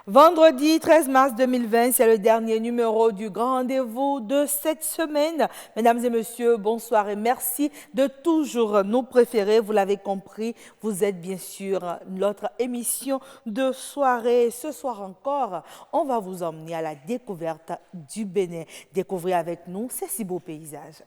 Vendredi 13 mars 2020, c'est le dernier numéro du grand rendez-vous de cette semaine. Mesdames et messieurs, bonsoir et merci de toujours nous préférer. Vous l'avez compris, vous êtes bien sûr notre émission de soirée. Ce soir encore, on va vous emmener à la découverte du Bénin. Découvrir avec nous ces si beaux paysages.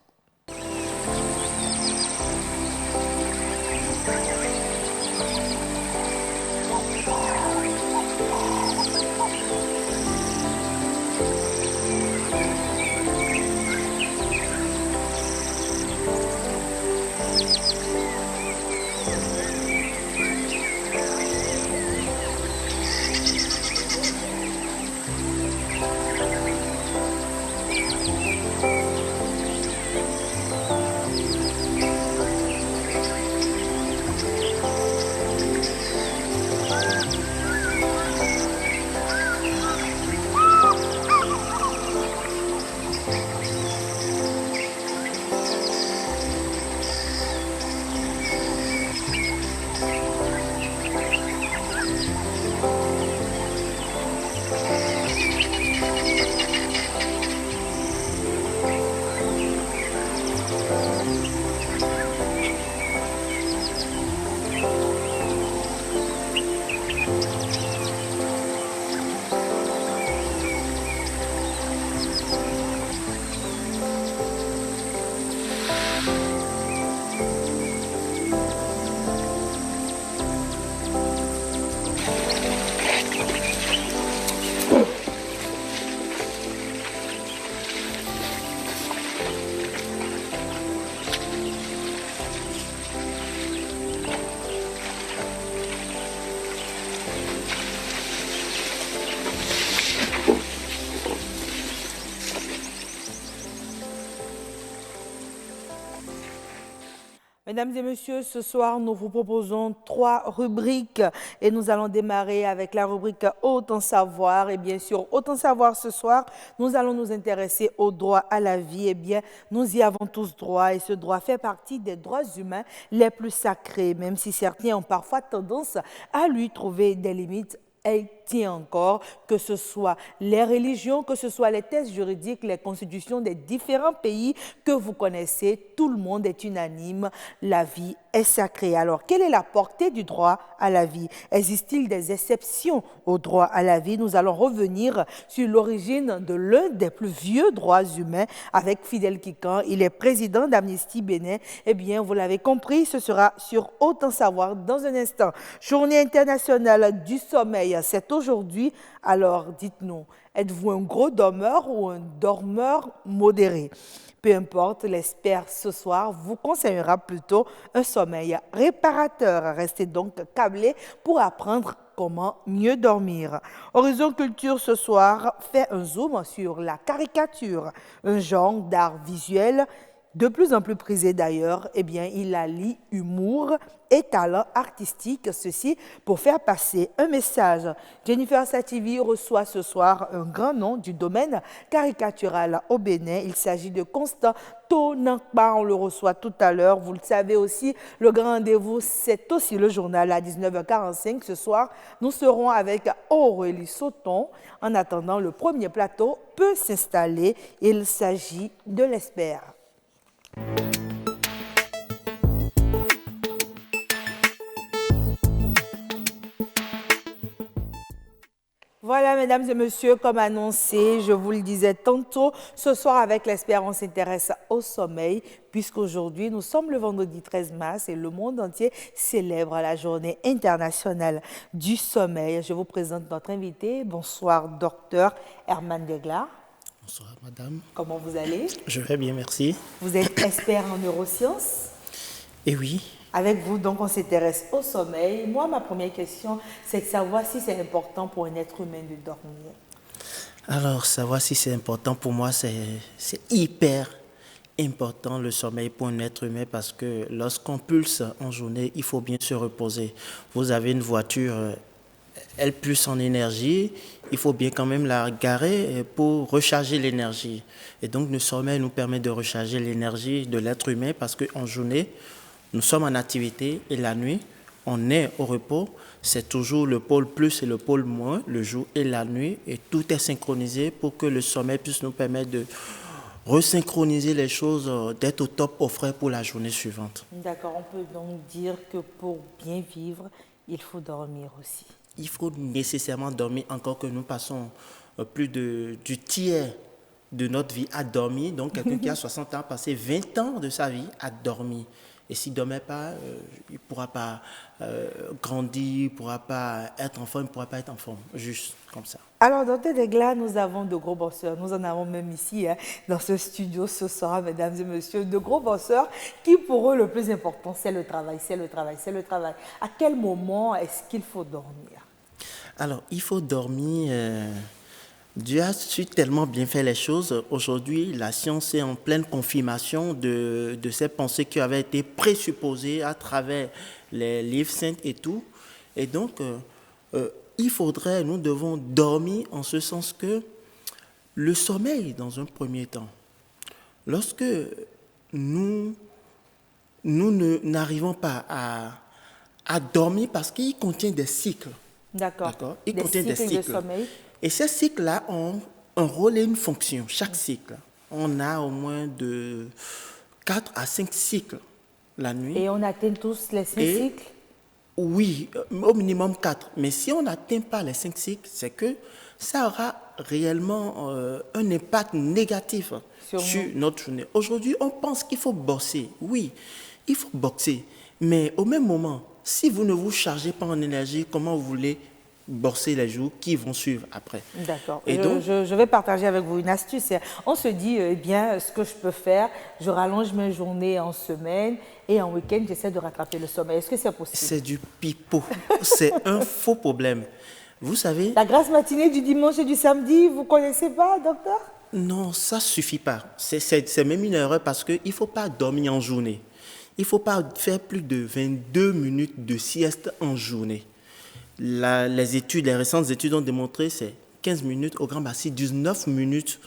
Mesdames et messieurs, ce soir, nous vous proposons 3 rubriques et nous allons démarrer avec la rubrique Autant savoir. Et bien sûr, Autant savoir ce soir, nous allons nous intéresser au droit à la vie. Eh bien, nous y avons tous droit et ce droit fait partie des droits humains les plus sacrés, même si certains ont parfois tendance à lui trouver des limites. Elle tient encore, que ce soit les religions, que ce soit les textes juridiques, les constitutions des différents pays que vous connaissez, tout le monde est unanime, la vie est sacrée. Alors, quelle est la portée du droit à la vie? Existe-t-il des exceptions au droit à la vie? Nous allons revenir sur l'origine de l'un des plus vieux droits humains avec Fidèle Kikan. Il est président d'Amnesty Bénin. Eh bien, vous l'avez compris, ce sera sur Autant savoir dans un instant. Journée internationale du sommeil, c'est aujourd'hui. Alors, dites-nous, êtes-vous un gros dormeur ou un dormeur modéré? Peu importe, l'expert ce soir vous conseillera plutôt un sommeil réparateur. Restez donc câblés pour apprendre comment mieux dormir. Horizon Culture ce soir fait un zoom sur la caricature, un genre d'art visuel de plus en plus prisé d'ailleurs. Eh bien, il allie humour et talent artistique, ceci pour faire passer un message. Jennifer Sativi reçoit ce soir un grand nom du domaine caricatural au Bénin. Il s'agit de Constant Tonakpa, on le reçoit tout à l'heure. Vous le savez aussi, le grand rendez-vous, c'est aussi le journal à 19h45. Ce soir, nous serons avec Aurélie Sauton. En attendant, le premier plateau peut s'installer. Il s'agit de l'Espère. Voilà, mesdames et messieurs, comme annoncé, je vous le disais tantôt, ce soir avec l'Espère, on s'intéresse au sommeil, puisqu'aujourd'hui, nous sommes le vendredi 13 mars et le monde entier célèbre la journée internationale du sommeil. Je vous présente notre invité. Bonsoir, docteur Herman Deglar. Bonsoir, madame. Comment vous allez? Je vais bien, merci. Vous êtes expert en neurosciences? Et oui. Avec vous, donc, on s'intéresse au sommeil. Moi, ma première question, c'est de savoir si c'est important pour un être humain de dormir. Alors, savoir si c'est important pour moi, c'est hyper important le sommeil pour un être humain parce que lorsqu'on pulse en journée, il faut bien se reposer. Vous avez une voiture, elle pulse en énergie, il faut bien quand même la garer pour recharger l'énergie. Et donc, le sommeil nous permet de recharger l'énergie de l'être humain parce qu'en journée, nous sommes en activité et la nuit, on est au repos, c'est toujours le pôle plus et le pôle moins, le jour et la nuit, et tout est synchronisé pour que le sommeil puisse nous permettre de resynchroniser les choses, d'être au top, au frais pour la journée suivante. D'accord, on peut donc dire que pour bien vivre, il faut dormir aussi. Il faut nécessairement dormir, encore que nous passons du tiers de notre vie à dormir. Donc, quelqu'un qui a 60 ans a passé 20 ans de sa vie à dormir. Et s'il ne dormait pas, il ne pourra pas grandir, il ne pourra pas être en forme, il ne pourra pas être en forme, juste comme ça. Alors, docteur Degla, nous avons de gros bosseurs. Nous en avons même ici, dans ce studio ce soir, mesdames et messieurs, de gros bosseurs qui, pour eux, le plus important, c'est le travail, c'est le travail, c'est le travail. À quel moment est-ce qu'il faut dormir? Alors, il faut dormir. Dieu a su tellement bien faire les choses. Aujourd'hui, la science est en pleine confirmation de ces pensées qui avaient été présupposées à travers les livres saints et tout. Et donc, nous devons dormir en ce sens que le sommeil, dans un premier temps, lorsque nous n'arrivons pas à dormir parce qu'il contient des cycles. D'accord. Il contient des cycles. De sommeil. Et ces cycles-là ont un rôle et une fonction. Chaque cycle, on a au moins de 4 à 5 cycles la nuit. Et on atteint tous les 5 cycles? Oui, au minimum 4. Mais si on n'atteint pas les 5 cycles, c'est que ça aura réellement un impact négatif sur notre journée. Aujourd'hui, on pense qu'il faut bosser. Oui, il faut boxer. Mais au même moment, si vous ne vous chargez pas en énergie, comment vous voulez bosser les jours qui vont suivre après? D'accord. Et donc, je vais partager avec vous une astuce. On se dit, eh bien, ce que je peux faire, je rallonge mes journées en semaine et en week-end, j'essaie de rattraper le sommeil. Est-ce que c'est possible? C'est du pipeau. C'est un faux problème. Vous savez... La grasse matinée du dimanche et du samedi, vous ne connaissez pas, docteur? Non, ça ne suffit pas. C'est même une erreur parce qu'il ne faut pas dormir en journée. Il ne faut pas faire plus de 22 minutes de sieste en journée. Les récentes études ont démontré que c'est 15 minutes, au grand maxi 19 minutes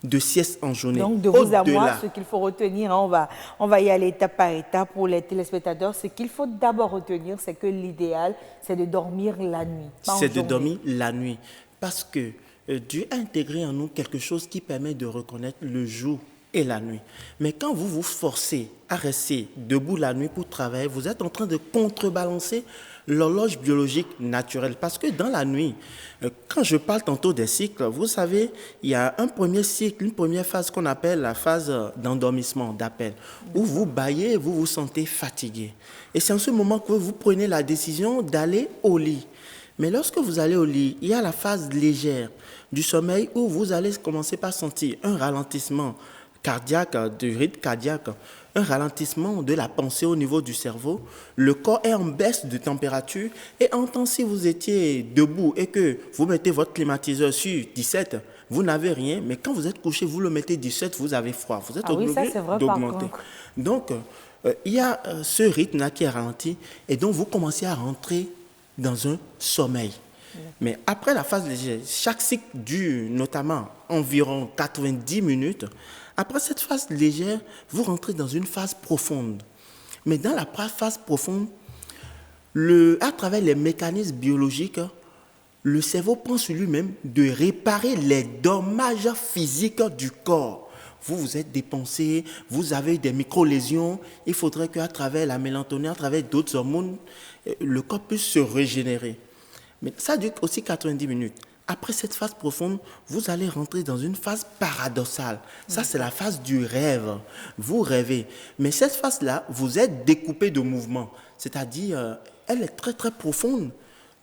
de sieste en journée. Donc, de vous à moi, ce qu'il faut retenir, on va y aller étape par étape pour les téléspectateurs. Ce qu'il faut d'abord retenir, c'est que l'idéal, c'est de dormir la nuit. C'est de dormir la nuit. Parce que Dieu a intégré en nous quelque chose qui permet de reconnaître le jour et la nuit. Mais quand vous vous forcez à rester debout la nuit pour travailler, vous êtes en train de contrebalancer l'horloge biologique naturelle. Parce que dans la nuit, quand je parle tantôt des cycles, vous savez, il y a un premier cycle, une première phase qu'on appelle la phase d'endormissement, d'appel, où vous bâillez et vous vous sentez fatigué. Et c'est en ce moment que vous prenez la décision d'aller au lit. Mais lorsque vous allez au lit, il y a la phase légère du sommeil où vous allez commencer par sentir un ralentissement cardiaque, du rythme cardiaque, un ralentissement de la pensée au niveau du cerveau. Le corps est en baisse de température et en temps, si vous étiez debout et que vous mettez votre climatiseur sur 17, vous n'avez rien, mais quand vous êtes couché, vous le mettez 17, vous avez froid. Vous êtes obligé d'augmenter. Donc, il y a ce rythme-là qui est ralenti et donc vous commencez à rentrer dans un sommeil. Mais après la phase légère, chaque cycle dure notamment environ 90 minutes. Après cette phase légère, vous rentrez dans une phase profonde. Mais dans la phase profonde, à travers les mécanismes biologiques, le cerveau prend sur lui-même de réparer les dommages physiques du corps. Vous vous êtes dépensé, vous avez des micro-lésions. Il faudrait qu'à travers la mélatonine, à travers d'autres hormones, le corps puisse se régénérer. Mais ça dure aussi 90 minutes. Après cette phase profonde, vous allez rentrer dans une phase paradoxale. Ça, c'est la phase du rêve. Vous rêvez. Mais cette phase-là, vous êtes découpé de mouvements. C'est-à-dire, elle est très, très profonde.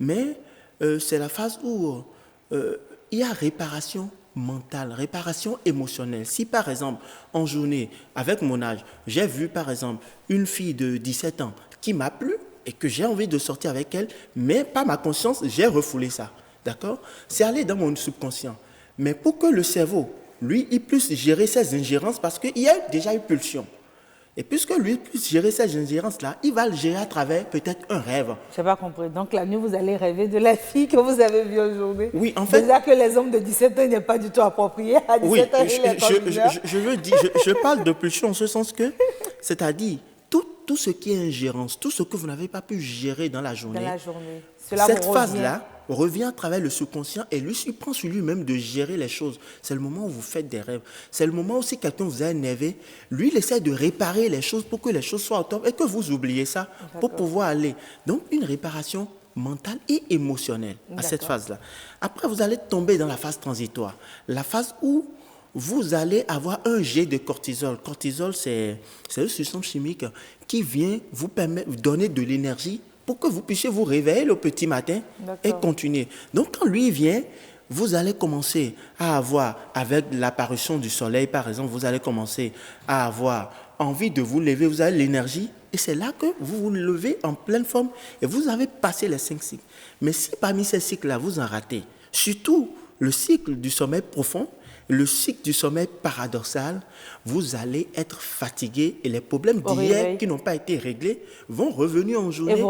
Mais c'est la phase où il y a réparation mentale, réparation émotionnelle. Si, par exemple, en journée, avec mon âge, j'ai vu, par exemple, une fille de 17 ans qui m'a plu et que j'ai envie de sortir avec elle, mais par ma conscience, j'ai refoulé ça. D'accord? C'est allé dans mon subconscient. Mais pour que le cerveau, lui, il puisse gérer ses ingérences, parce qu'il y a déjà une pulsion. Et puisque lui puisse gérer ces ingérences-là, il va le gérer à travers peut-être un rêve. Je n'ai pas compris. Donc la nuit, vous allez rêver de la fille que vous avez vue aujourd'hui. Oui, en fait. Déjà que les hommes de 17 ans, il n'est pas du tout approprié. À 17 ans, je parle de pulsion en ce sens que, c'est-à-dire, tout ce qui est ingérence, tout ce que vous n'avez pas pu gérer dans la journée, Cela cette vous revient. phase-là revient à travers le subconscient et lui, il prend sur lui-même de gérer les choses. C'est le moment où vous faites des rêves. C'est le moment où si quelqu'un vous a énervé, lui, il essaie de réparer les choses pour que les choses soient au top et que vous oubliez ça pour pouvoir aller. Donc, une réparation mentale et émotionnelle à cette phase-là. Après, vous allez tomber dans la phase transitoire. La phase où vous allez avoir un jet de cortisol. Cortisol, c'est une substance chimique qui vient vous permettre de donner de l'énergie pour que vous puissiez vous réveiller le petit matin et continuer. Donc, quand lui vient, vous allez commencer à avoir, avec l'apparition du soleil, par exemple, vous allez commencer à avoir envie de vous lever, vous avez l'énergie, et c'est là que vous vous levez en pleine forme et vous avez passé les 5 cycles. Mais si parmi ces cycles-là, vous en ratez, surtout le cycle du sommeil profond, le cycle du sommeil paradoxal, vous allez être fatigué et les problèmes d'hier qui n'ont pas été réglés vont revenir en journée. Et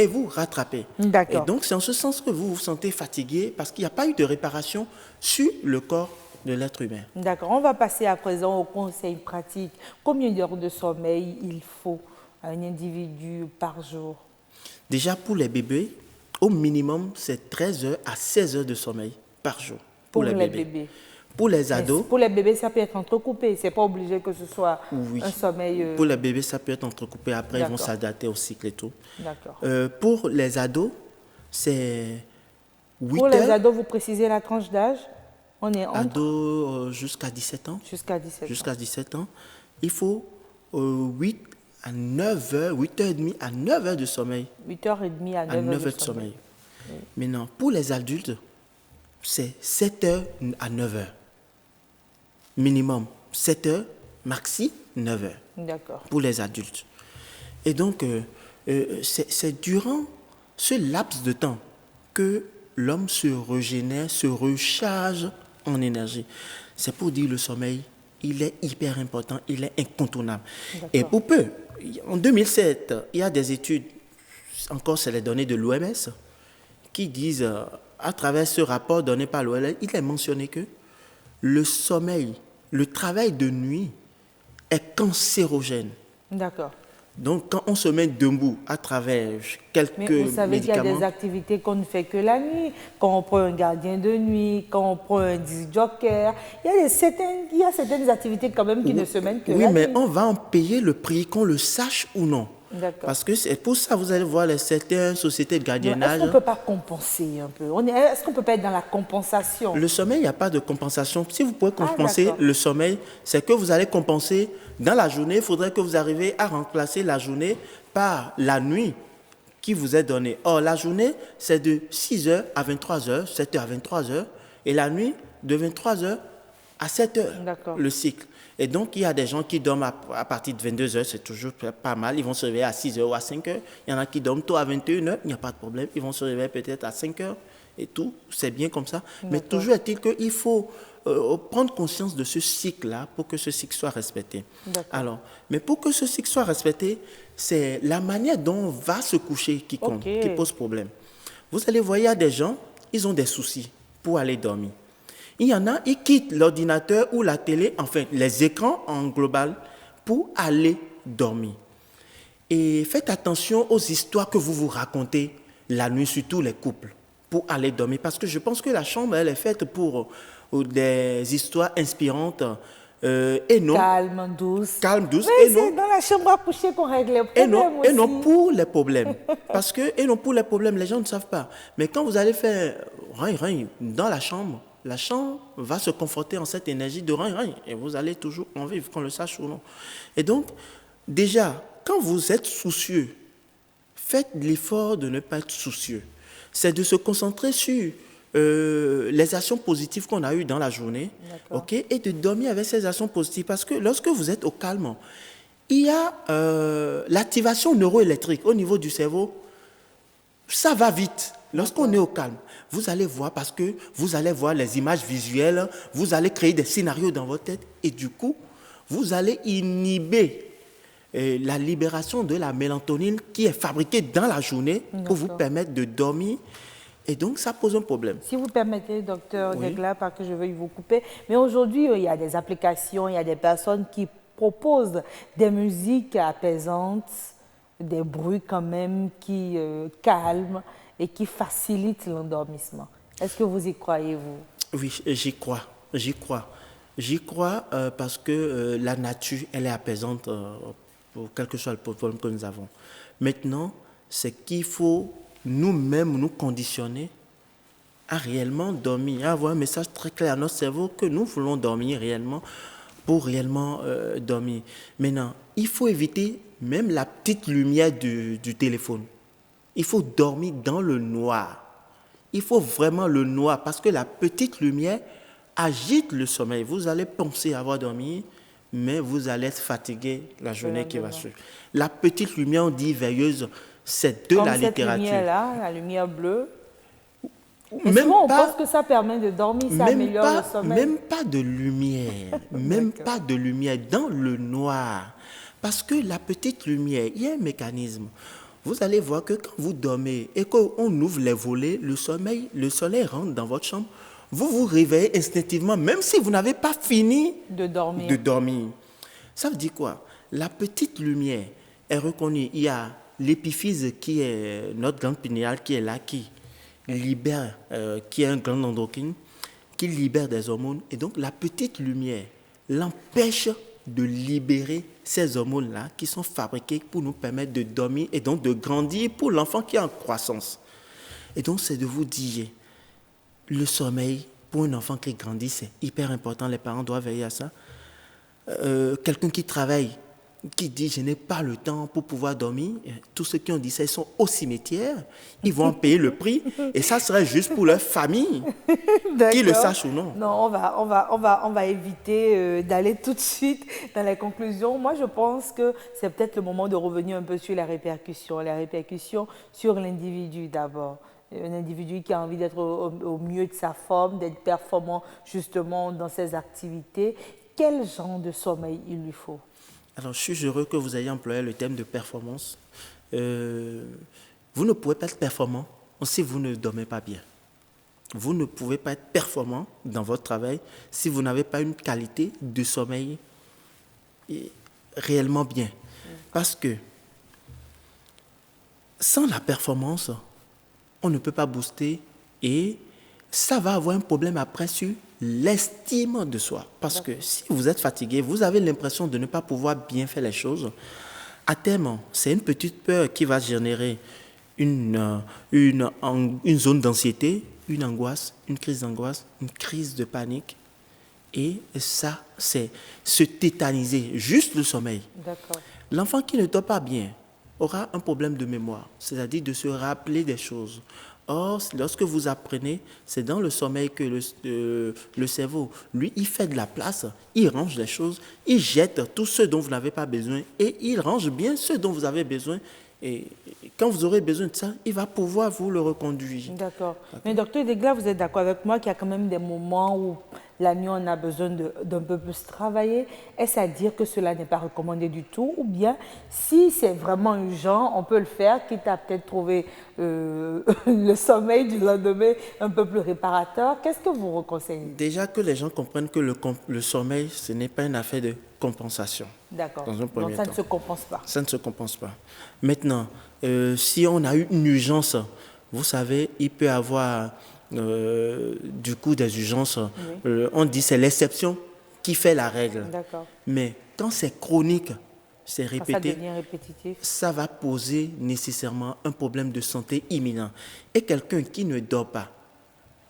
vous rattraper. Et donc, c'est en ce sens que vous vous sentez fatigué parce qu'il n'y a pas eu de réparation sur le corps de l'être humain. D'accord. On va passer à présent au conseil pratique. Combien d'heures de sommeil il faut à un individu par jour? Déjà, pour les bébés, au minimum, c'est 13 heures à 16 heures de sommeil par jour. Pour les bébés. Pour les ados. Pour les bébés, ça peut être entrecoupé. Ce n'est pas obligé que ce soit un sommeil. Pour les bébés, ça peut être entrecoupé. Après, ils vont s'adapter au cycle et tout. D'accord. Pour les ados, c'est 8 Pour heures. les ados, vous précisez la tranche d'âge? On est entre ados jusqu'à 17 ans. Jusqu'à 17 ans. Jusqu'à 17 ans. Il faut 8 à 9 heures, 8h30 à 9 heures de sommeil. 8h30 à 9 heures de sommeil. Oui. Maintenant, pour les adultes, c'est 7 heures à 9 heures. Minimum 7 heures, maxi 9 heures. D'accord. Pour les adultes. Et donc, c'est durant ce laps de temps que l'homme se régénère, se recharge en énergie. C'est pour dire le sommeil, il est hyper important, il est incontournable. Et pour peu, en 2007, il y a des études, encore c'est les données de l'OMS, qui disent, à travers ce rapport donné par l'OMS, il est mentionné que le sommeil, le travail de nuit est cancérogène. D'accord. Donc, quand on se met debout à travers quelques médicaments... Mais vous savez qu'il y a des activités qu'on ne fait que la nuit. Quand on prend un gardien de nuit, quand on prend un disc jockey, il y a certaines activités quand même qui ne se mènent que la nuit. Oui, mais on va en payer le prix, qu'on le sache ou non. Parce que c'est pour ça que vous allez voir certaines sociétés de gardiennage. Est-ce qu'on ne peut pas compenser un peu? Est-ce qu'on ne peut pas être dans la compensation? Le sommeil, il n'y a pas de compensation. Si vous pouvez compenser le sommeil, c'est que vous allez compenser dans la journée. Il faudrait que vous arriviez à remplacer la journée par la nuit qui vous est donnée. Or, la journée, c'est de 6h à 23h, 7h à 23h, et la nuit, de 23h à 7h, le cycle. Et donc, il y a des gens qui dorment à partir de 22h, c'est toujours pas mal. Ils vont se réveiller à 6h ou à 5h. Il y en a qui dorment tôt à 21h, il n'y a pas de problème. Ils vont se réveiller peut-être à 5h et tout. C'est bien comme ça. Mais toujours est-il qu'il faut prendre conscience de ce cycle-là pour que ce cycle soit respecté. Alors, mais pour que ce cycle soit respecté, c'est la manière dont on va se coucher qui compte, qui pose problème. Vous allez voir, il y a des gens, ils ont des soucis pour aller dormir. Il y en a, ils quittent l'ordinateur ou la télé, enfin les écrans en global, pour aller dormir. Et faites attention aux histoires que vous vous racontez la nuit, surtout les couples, pour aller dormir. Parce que je pense que la chambre, elle est faite pour des histoires inspirantes et non... Calme, douce. Calme, douce. Oui, c'est dans la chambre à coucher qu'on règle les problèmes aussi. Et non pour les problèmes. Parce que, et non pour les problèmes, les gens ne savent pas. Mais quand vous allez faire rien dans la chambre va se conforter en cette énergie de rien. Et vous allez toujours en vivre, qu'on le sache ou non. Et donc, déjà, quand vous êtes soucieux, faites l'effort de ne pas être soucieux. C'est de se concentrer sur les actions positives qu'on a eues dans la journée, et de dormir avec ces actions positives. Parce que lorsque vous êtes au calme, il y a l'activation neuroélectrique au niveau du cerveau. Ça va vite. Lorsqu'on est au calme, vous allez voir, parce que vous allez voir les images visuelles, vous allez créer des scénarios dans votre tête et du coup, vous allez inhiber la libération de la mélatonine qui est fabriquée dans la journée pour vous permettre de dormir. Et donc, ça pose un problème. Si vous permettez, docteur Degla, pas que je veuille vous couper, mais aujourd'hui, il y a des applications, il y a des personnes qui propose des musiques apaisantes, des bruits quand même qui calment et qui facilitent l'endormissement. Est-ce que vous y croyez, vous? Oui, j'y crois, j'y crois. J'y crois parce que la nature, elle est apaisante pour quel que soit le problème que nous avons. Maintenant, c'est qu'il faut nous-mêmes nous conditionner à réellement dormir, à avoir un message très clair à notre cerveau que nous voulons dormir réellement pour réellement dormir. Maintenant, il faut éviter même la petite lumière du téléphone. Il faut dormir dans le noir. Il faut vraiment le noir parce que la petite lumière agite le sommeil. Vous allez penser avoir dormi, mais vous allez être fatigué la journée qui va suivre. La petite lumière, on dit veilleuse, c'est de la littérature. Comme cette lumière-là, la lumière bleue. Et souvent, on pense que ça permet de dormir, ça améliore le sommeil. Même pas de lumière, même pas de lumière dans le noir. Parce que la petite lumière, il y a un mécanisme. Vous allez voir que quand vous dormez et qu'on ouvre les volets, le soleil rentre dans votre chambre, vous vous réveillez instinctivement, même si vous n'avez pas fini de dormir. Ça veut dire quoi? La petite lumière est reconnue. Il y a l'épiphyse qui est notre glande pinéale qui est là, qui libère, qui est un glande endocrine, qui libère des hormones. Et donc la petite lumière l'empêche de libérer ces hormones-là qui sont fabriquées pour nous permettre de dormir et donc de grandir pour l'enfant qui est en croissance. Et donc, c'est de vous dire, le sommeil pour un enfant qui grandit, c'est hyper important. Les parents doivent veiller à ça. Quelqu'un qui travaille, qui dit « je n'ai pas le temps pour pouvoir dormir », tous ceux qui ont dit ça, ils sont au cimetière, ils vont en payer le prix et ça serait juste pour leur famille, qu'ils le sachent ou non. Non, on va éviter d'aller tout de suite dans les conclusions. Moi, je pense que c'est peut-être le moment de revenir un peu sur les répercussions sur l'individu d'abord. Un individu qui a envie d'être au mieux de sa forme, d'être performant justement dans ses activités. Quel genre de sommeil il lui faut? Alors, je suis heureux que vous ayez employé le thème de performance. Vous ne pouvez pas être performant si vous ne dormez pas bien. Vous ne pouvez pas être performant dans votre travail si vous n'avez pas une qualité de sommeil réellement bien. Parce que sans la performance, on ne peut pas booster et ça va avoir un problème après sur l'estime de soi. Parce que si vous êtes fatigué, vous avez l'impression de ne pas pouvoir bien faire les choses. À terme, c'est une petite peur qui va générer une zone d'anxiété, une angoisse, une crise d'angoisse, une crise de panique. Et ça, c'est se tétaniser, juste le sommeil. L'enfant qui ne dort pas bien aura un problème de mémoire, c'est-à-dire de se rappeler des choses. Or, lorsque vous apprenez, c'est dans le sommeil que le cerveau, lui, il fait de la place, il range les choses, il jette tout ce dont vous n'avez pas besoin et il range bien ce dont vous avez besoin. Et quand vous aurez besoin de ça, il va pouvoir vous le reconduire. D'accord. Mais docteur Degla, vous êtes d'accord avec moi qu'il y a quand même des moments où la nuit, on a besoin d'un peu plus travailler. Est-ce à dire que cela n'est pas recommandé du tout? Ou bien, si c'est vraiment urgent, on peut le faire, quitte à peut-être trouver le sommeil du lendemain un peu plus réparateur? Qu'est-ce que vous conseillez? Déjà que les gens comprennent que le sommeil, ce n'est pas une affaire de compensation. D'accord. Donc ça ne se compense pas. Ça ne se compense pas. Maintenant, si on a eu une urgence, vous savez, il peut y avoir du coup des urgences. Oui. On dit c'est l'exception qui fait la règle. D'accord. Mais quand c'est chronique, c'est répété, ça devient répétitif, ça va poser nécessairement un problème de santé imminent. Et quelqu'un qui ne dort pas,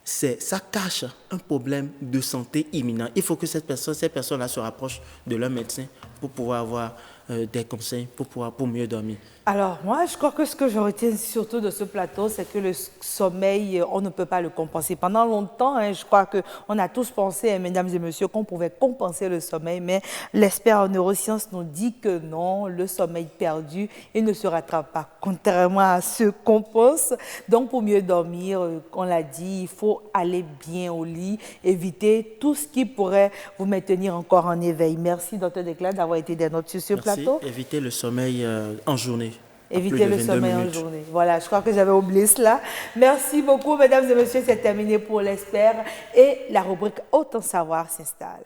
ça cache un problème de santé imminent. Il faut que ces personnes-là se rapprochent de leur médecin pour pouvoir avoir des conseils, pour mieux dormir. Alors moi, je crois que ce que je retiens surtout de ce plateau, c'est que le sommeil, on ne peut pas le compenser. Pendant longtemps, je crois qu'on a tous pensé, mesdames et messieurs, qu'on pouvait compenser le sommeil, mais l'expert en neurosciences nous dit que non, le sommeil perdu, il ne se rattrape pas, contrairement à ce qu'on pense. Donc pour mieux dormir, on l'a dit, il faut aller bien au lit, éviter tout ce qui pourrait vous maintenir encore en éveil. Merci, Dr Degla, d'avoir été des nôtres sur ce plateau. Éviter le sommeil en journée. Éviter le sommeil en journée. Voilà, je crois que j'avais oublié cela. Merci beaucoup, mesdames et messieurs. C'est terminé pour l'expert et la rubrique Autant savoir s'installe.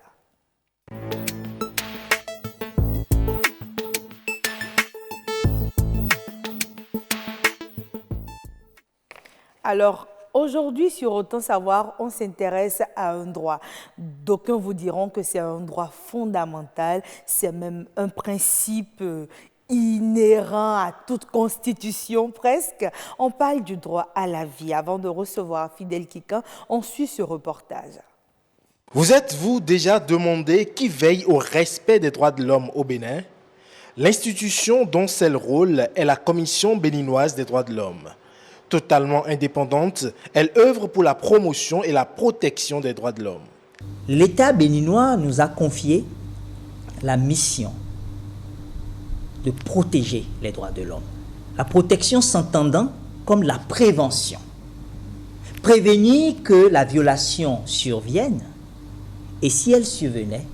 Alors, aujourd'hui, sur Autant Savoir, on s'intéresse à un droit. D'aucuns vous diront que c'est un droit fondamental, c'est même un principe inhérent à toute constitution presque. On parle du droit à la vie. Avant de recevoir Fidèle Kikan, on suit ce reportage. Vous êtes-vous déjà demandé qui veille au respect des droits de l'homme au Bénin? L'institution dont c'est le rôle est la Commission béninoise des droits de l'homme. Totalement indépendante, elle œuvre pour la promotion et la protection des droits de l'homme. L'État béninois nous a confié la mission de protéger les droits de l'homme. La protection s'entendant comme la prévention. Prévenir que la violation survienne et si elle survenait,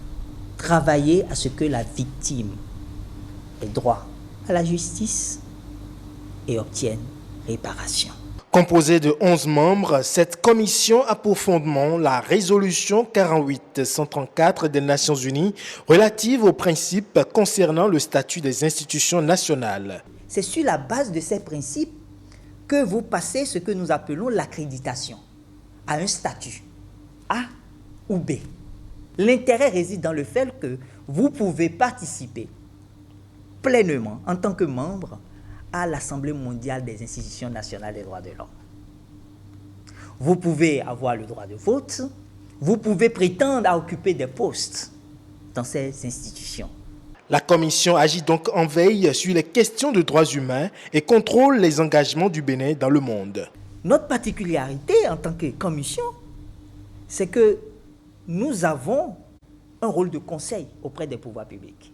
travailler à ce que la victime ait droit à la justice et obtienne réparation. Composée de 11 membres, cette commission a pour fondement la résolution 48-134 des Nations Unies relative aux principes concernant le statut des institutions nationales. C'est sur la base de ces principes que vous passez ce que nous appelons l'accréditation à un statut A ou B. L'intérêt réside dans le fait que vous pouvez participer pleinement en tant que membre à l'Assemblée mondiale des institutions nationales des droits de l'homme. Vous pouvez avoir le droit de vote, vous pouvez prétendre à occuper des postes dans ces institutions. La commission agit donc en veille sur les questions de droits humains et contrôle les engagements du Bénin dans le monde. Notre particularité en tant que commission, c'est que nous avons un rôle de conseil auprès des pouvoirs publics.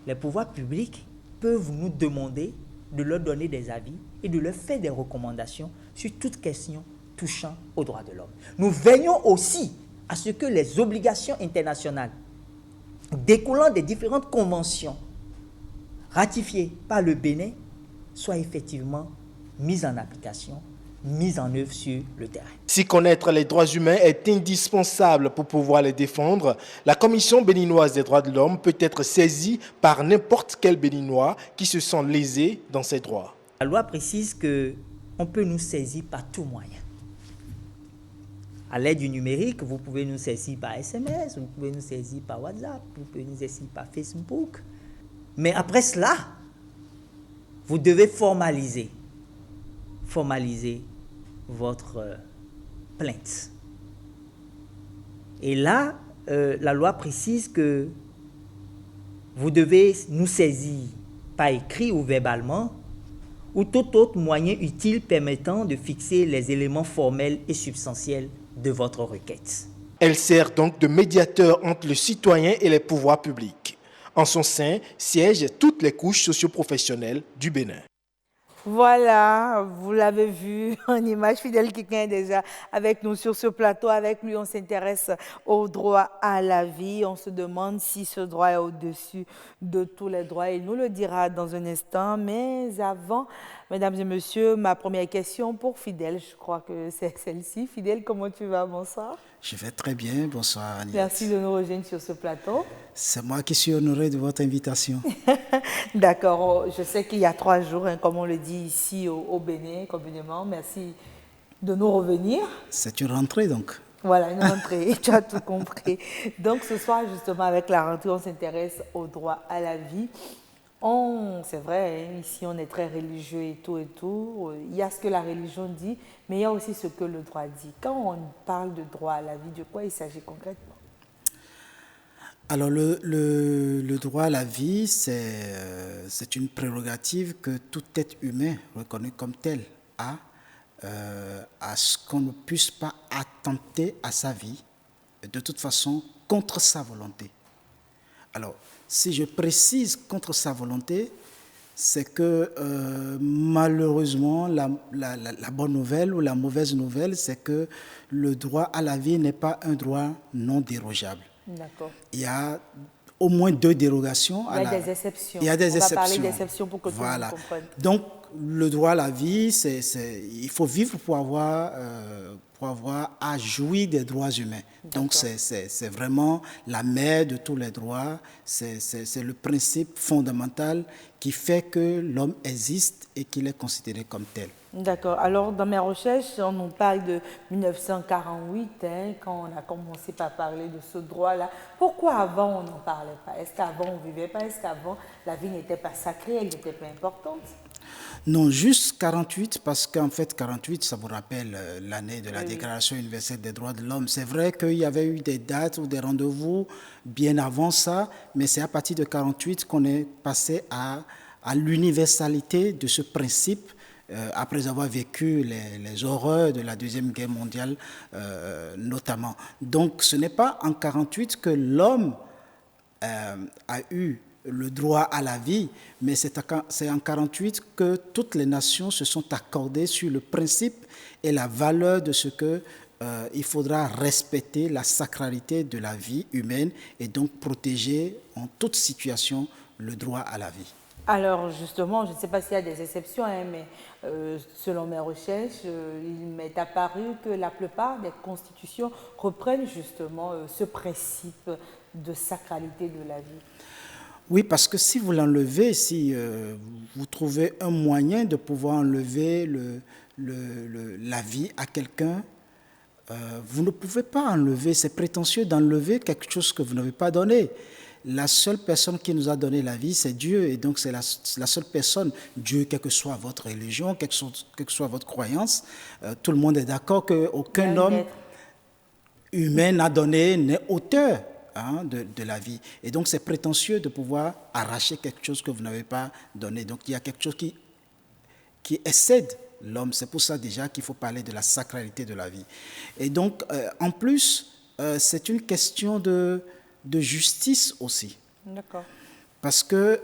Les pouvoirs publics peuvent nous demander de leur donner des avis et de leur faire des recommandations sur toute question touchant aux droits de l'homme. Nous veillons aussi à ce que les obligations internationales découlant des différentes conventions ratifiées par le Bénin soient effectivement mises en application, mises en œuvre sur le terrain. Si connaître les droits humains est indispensable pour pouvoir les défendre, la Commission béninoise des droits de l'homme peut être saisie par n'importe quel Béninois qui se sent lésé dans ses droits. La loi précise qu'on peut nous saisir par tout moyen. À l'aide du numérique, vous pouvez nous saisir par SMS, vous pouvez nous saisir par WhatsApp, vous pouvez nous saisir par Facebook. Mais après cela, vous devez formaliser votre plainte. Et là, la loi précise que vous devez nous saisir par écrit ou verbalement ou tout autre moyen utile permettant de fixer les éléments formels et substantiels de votre requête. Elle sert donc de médiateur entre le citoyen et les pouvoirs publics. En son sein siègent toutes les couches socio-professionnelles du Bénin. Voilà, vous l'avez vu en image, Fidèle Kikan est déjà avec nous sur ce plateau. Avec lui, on s'intéresse au droit à la vie. On se demande si ce droit est au-dessus de tous les droits. Il nous le dira dans un instant. Mais avant, mesdames et messieurs, ma première question pour Fidèle, je crois que c'est celle-ci. Fidèle, comment tu vas? Bonsoir. Je vais très bien, bonsoir Agnès. Merci de nous rejoindre sur ce plateau. C'est moi qui suis honoré de votre invitation. D'accord, je sais qu'il y a 3 jours, comme on le dit ici au Bénin, communément. Merci de nous revenir. C'est une rentrée donc. Voilà, une rentrée, tu as tout compris. Donc ce soir, justement, avec la rentrée, on s'intéresse au droit à la vie. C'est vrai, ici on est très religieux et tout. Il y a ce que la religion dit, mais il y a aussi ce que le droit dit. Quand on parle de droit à la vie, de quoi il s'agit concrètement? Alors le droit à la vie, c'est une prérogative que tout être humain reconnu comme tel a, à ce qu'on ne puisse pas attenter à sa vie, de toute façon, contre sa volonté. Alors, si je précise contre sa volonté, c'est que malheureusement, la bonne nouvelle ou la mauvaise nouvelle, c'est que le droit à la vie n'est pas un droit non dérogeable. D'accord. Il y a au moins 2 dérogations. Il y a des exceptions. Il y a des exceptions. On va parler d'exceptions pour que tout le monde comprenne. Donc, le droit à la vie, il faut vivre pour avoir à jouir des droits humains. Donc, c'est vraiment la mère de tous les droits. C'est le principe fondamental qui fait que l'homme existe et qu'il est considéré comme tel. D'accord. Alors, dans mes recherches, on nous parle de 1948, quand on a commencé par parler de ce droit-là. Pourquoi avant, on n'en parlait pas? Est-ce qu'avant, on ne vivait pas? Est-ce qu'avant, la vie n'était pas sacrée, elle n'était pas importante? Non, juste 48, parce qu'en fait, 48, ça vous rappelle l'année de la Déclaration universelle des droits de l'homme. C'est vrai qu'il y avait eu des dates ou des rendez-vous bien avant ça, mais c'est à partir de 48 qu'on est passé à l'universalité de ce principe, après avoir vécu les horreurs de la Deuxième Guerre mondiale notamment. Donc, ce n'est pas en 48 que l'homme a eu le droit à la vie, mais c'est en 48 que toutes les nations se sont accordées sur le principe et la valeur de ce que il faudra respecter la sacralité de la vie humaine et donc protéger en toute situation le droit à la vie. Alors justement, je ne sais pas s'il y a des exceptions, mais selon mes recherches, il m'est apparu que la plupart des constitutions reprennent justement ce principe de sacralité de la vie. Oui, parce que si vous l'enlevez, si vous trouvez un moyen de pouvoir enlever la vie à quelqu'un, vous ne pouvez pas enlever, c'est prétentieux d'enlever quelque chose que vous n'avez pas donné. La seule personne qui nous a donné la vie, c'est Dieu, et donc c'est la seule personne, Dieu, quelle que soit votre religion, quelle que soit votre croyance, tout le monde est d'accord qu'aucun homme humain n'a donné, n'est auteur de la vie. Et donc c'est prétentieux de pouvoir arracher quelque chose que vous n'avez pas donné. Donc il y a quelque chose qui excède l'homme. C'est pour ça déjà qu'il faut parler de la sacralité de la vie. Et donc en plus, c'est une question de justice aussi. D'accord. Parce que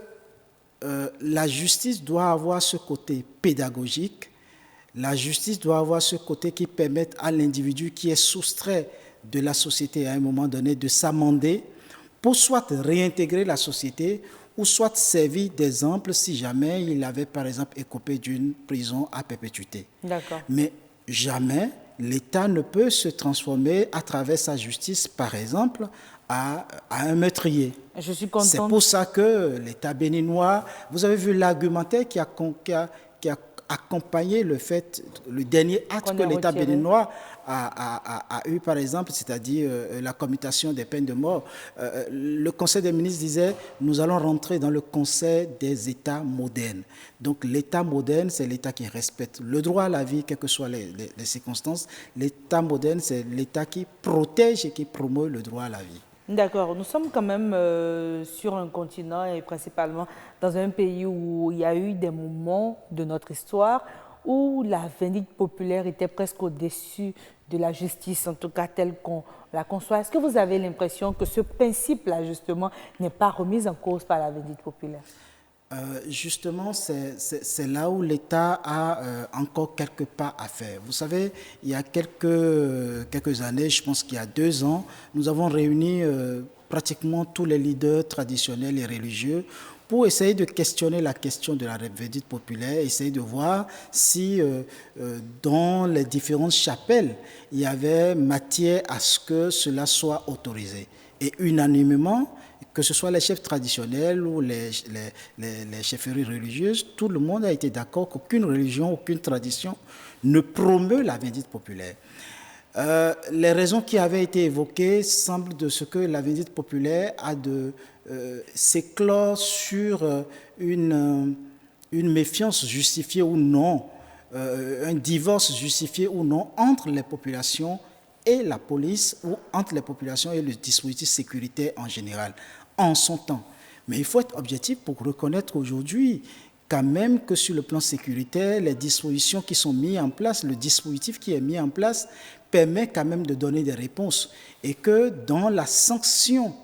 la justice doit avoir ce côté pédagogique, la justice doit avoir ce côté qui permet à l'individu qui est soustrait de la société à un moment donné de s'amender pour soit réintégrer la société ou soit servir d'exemple si jamais il avait par exemple écopé d'une prison à perpétuité. D'accord. Mais jamais l'État ne peut se transformer à travers sa justice, par exemple, à un meurtrier. Je suis contente. C'est pour ça que l'État béninois, vous avez vu l'argumentaire qui a accompagné le dernier acte que l'État béninois a eu, par exemple, c'est-à-dire la commutation des peines de mort. Le Conseil des ministres disait, nous allons rentrer dans le Conseil des États modernes. Donc l'État moderne, c'est l'État qui respecte le droit à la vie, quelles que soient les circonstances. L'État moderne, c'est l'État qui protège et qui promeut le droit à la vie. D'accord. Nous sommes quand même sur un continent et principalement dans un pays où il y a eu des moments de notre histoire où la vindicte populaire était presque au-dessus de la justice, en tout cas telle qu'on la conçoit. Est-ce que vous avez l'impression que ce principe-là, justement, n'est pas remis en cause par la vindicte populaire? Justement, c'est là où l'État a encore quelques pas à faire. Vous savez, il y a quelques années, je pense qu'il y a 2 ans, nous avons réuni pratiquement tous les leaders traditionnels et religieux pour essayer de questionner la question de la vindicte populaire, essayer de voir si dans les différentes chapelles, il y avait matière à ce que cela soit autorisé. Et unanimement, que ce soit les chefs traditionnels ou les chefferies religieuses, tout le monde a été d'accord qu'aucune religion, aucune tradition ne promeut la vindicte populaire. Les raisons qui avaient été évoquées semblent de ce que la vindicte populaire a de s'éclore sur une méfiance justifiée ou non, un divorce justifié ou non entre les populations et la police ou entre les populations et le dispositif sécuritaire en général, en son temps. Mais il faut être objectif pour reconnaître aujourd'hui quand même que sur le plan sécuritaire, les dispositions qui sont mises en place, le dispositif qui est mis en place permet quand même de donner des réponses et que dans la sanction,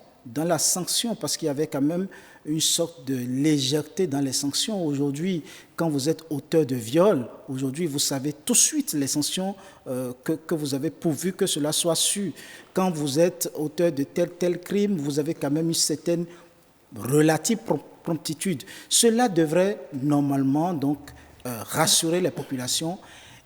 parce qu'il y avait quand même une sorte de légèreté dans les sanctions. Aujourd'hui, quand vous êtes auteur de viol, aujourd'hui, vous savez tout de suite les sanctions que vous avez pourvu que cela soit su. Quand vous êtes auteur de tel crime, vous avez quand même une certaine relative promptitude. Cela devrait normalement donc rassurer les populations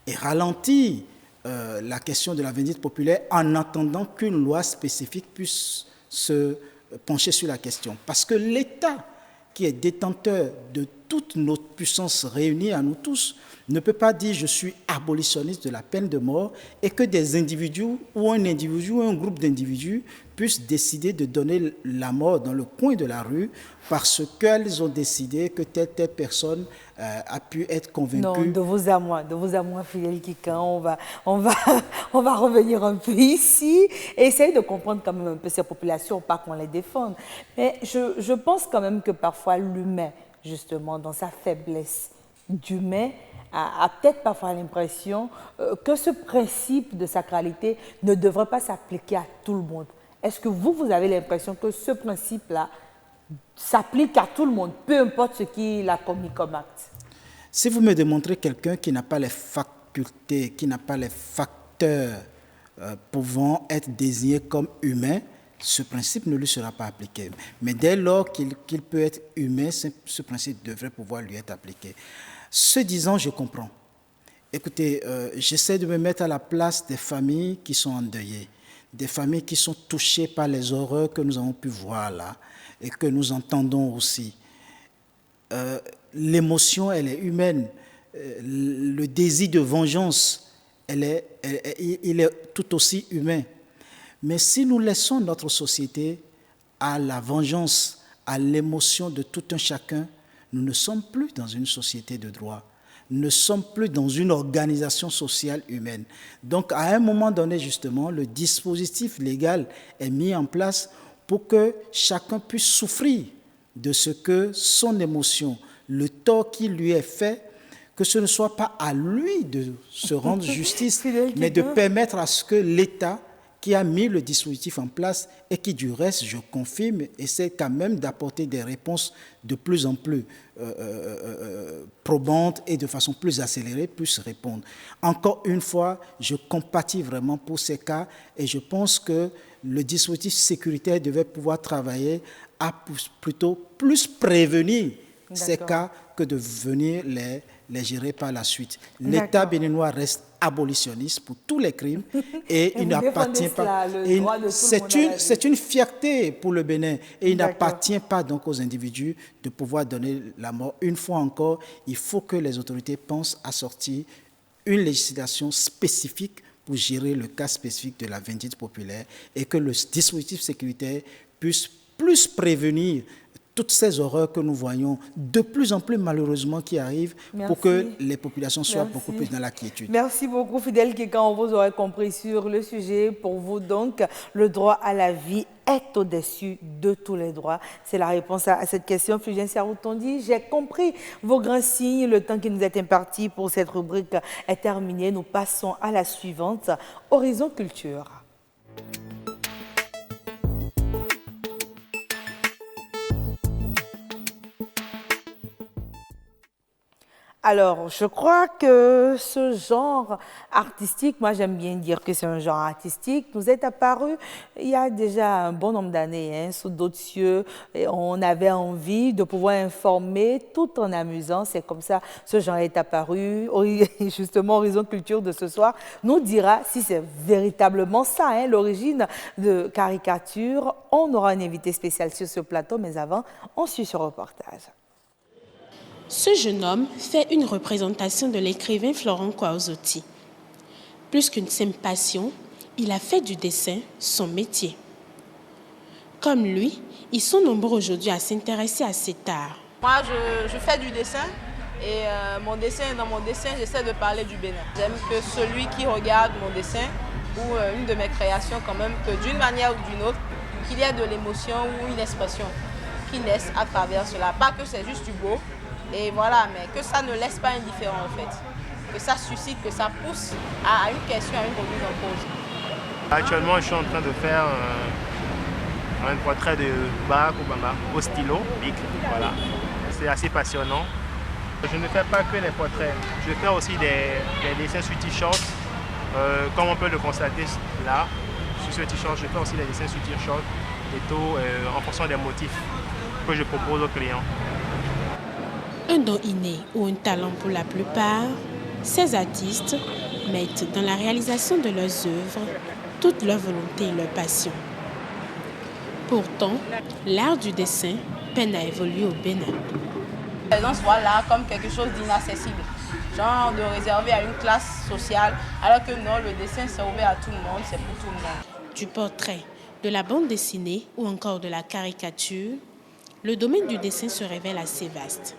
et ralentir la question de la vindicte populaire en attendant qu'une loi spécifique puisse se pencher sur la question. Parce que l'État, qui est détenteur de toute notre puissance réunie à nous tous, ne peut pas dire je suis abolitionniste de la peine de mort et que des individus ou un individu ou un groupe d'individus puissent décider de donner la mort dans le coin de la rue parce qu'elles ont décidé que telle personne a pu être convaincue. Non, de vous à moi, Fidèle Kikan, on va revenir un peu ici et essayer de comprendre quand même un peu ces populations, pas qu'on les défende. Mais je pense quand même que parfois l'humain, justement, dans sa faiblesse d'humain, a peut-être parfois l'impression que ce principe de sacralité ne devrait pas s'appliquer à tout le monde. Est-ce que vous avez l'impression que ce principe-là s'applique à tout le monde, peu importe ce qu'il a commis comme acte? Si vous me démontrez quelqu'un qui n'a pas les facultés, qui n'a pas les facteurs pouvant être désigné comme humain, ce principe ne lui sera pas appliqué. Mais dès lors qu'il peut être humain, ce principe devrait pouvoir lui être appliqué. Ce disant, je comprends. Écoutez, j'essaie de me mettre à la place des familles qui sont endeuillées, des familles qui sont touchées par les horreurs que nous avons pu voir là et que nous entendons aussi. L'émotion, elle est humaine. Le désir de vengeance, il est tout aussi humain. Mais si nous laissons notre société à la vengeance, à l'émotion de tout un chacun, nous ne sommes plus dans une société de droit. Nous ne sommes plus dans une organisation sociale humaine. Donc, à un moment donné, justement, le dispositif légal est mis en place pour que chacun puisse souffrir de ce que son émotion, le tort qui lui est fait, que ce ne soit pas à lui de se rendre justice, mais de permettre à ce que l'État qui a mis le dispositif en place et qui, du reste, je confirme, essaie quand même d'apporter des réponses de plus en plus probantes et de façon plus accélérée, puisse répondre. Encore une fois, je compatis vraiment pour ces cas et je pense que le dispositif sécuritaire devait pouvoir travailler à plutôt plus prévenir ces cas que de venir les gérer par la suite. L'État béninois reste abolitionniste pour tous les crimes et il n'appartient pas. C'est une fierté pour le Bénin et il n'appartient pas donc aux individus de pouvoir donner la mort. Une fois encore, il faut que les autorités pensent à sortir une législation spécifique pour gérer le cas spécifique de la vindicte populaire et que le dispositif sécuritaire puisse plus prévenir toutes ces horreurs que nous voyons de plus en plus malheureusement qui arrivent. Merci. Pour que les populations soient beaucoup plus dans la quiétude. Merci beaucoup Fidèle Kikan, vous aurez compris sur le sujet. Pour vous donc, le droit à la vie est au-dessus de tous les droits. C'est la réponse à cette question. Fulgence Aroutondi, j'ai compris vos grands signes. Le temps qui nous est imparti pour cette rubrique est terminé. Nous passons à la suivante, Horizon Culture. Alors, je crois que ce genre artistique, moi j'aime bien dire que c'est un genre artistique, nous est apparu il y a déjà un bon nombre d'années, sous d'autres cieux. Et on avait envie de pouvoir informer tout en amusant. C'est comme ça ce genre est apparu. Justement, Horizon Culture de ce soir nous dira si c'est véritablement ça, l'origine de caricature. On aura un invité spécial sur ce plateau, mais avant, on suit ce reportage. Ce jeune homme fait une représentation de l'écrivain Florent Kouaouzoti. Plus qu'une simple passion, il a fait du dessin son métier. Comme lui, ils sont nombreux aujourd'hui à s'intéresser à cet art. Moi, je fais du dessin et dans mon dessin, j'essaie de parler du Bénin. J'aime que celui qui regarde mon dessin ou une de mes créations quand même, que d'une manière ou d'une autre, qu'il y ait de l'émotion ou une expression qui naisse à travers cela. Pas que c'est juste du beau. Et voilà, mais que ça ne laisse pas indifférent en fait. Que ça suscite, que ça pousse à une question, à une remise en cause. Actuellement, je suis en train de faire un portrait de Barack Obama au stylo, bic. Voilà. C'est assez passionnant. Je ne fais pas que les portraits. Je fais aussi des dessins sur t-shirt. Comme on peut le constater là, sur ce t-shirt, je fais aussi des dessins sur t-shirt et tout en fonction des motifs que je propose aux clients. Un don inné ou un talent pour la plupart, ces artistes mettent dans la réalisation de leurs œuvres toute leur volonté et leur passion. Pourtant, l'art du dessin peine à évoluer au Bénin. Les gens voient l'art comme quelque chose d'inaccessible, genre de réservé à une classe sociale, alors que non, le dessin c'est ouvert à tout le monde, c'est pour tout le monde. Du portrait, de la bande dessinée ou encore de la caricature, le domaine du dessin se révèle assez vaste.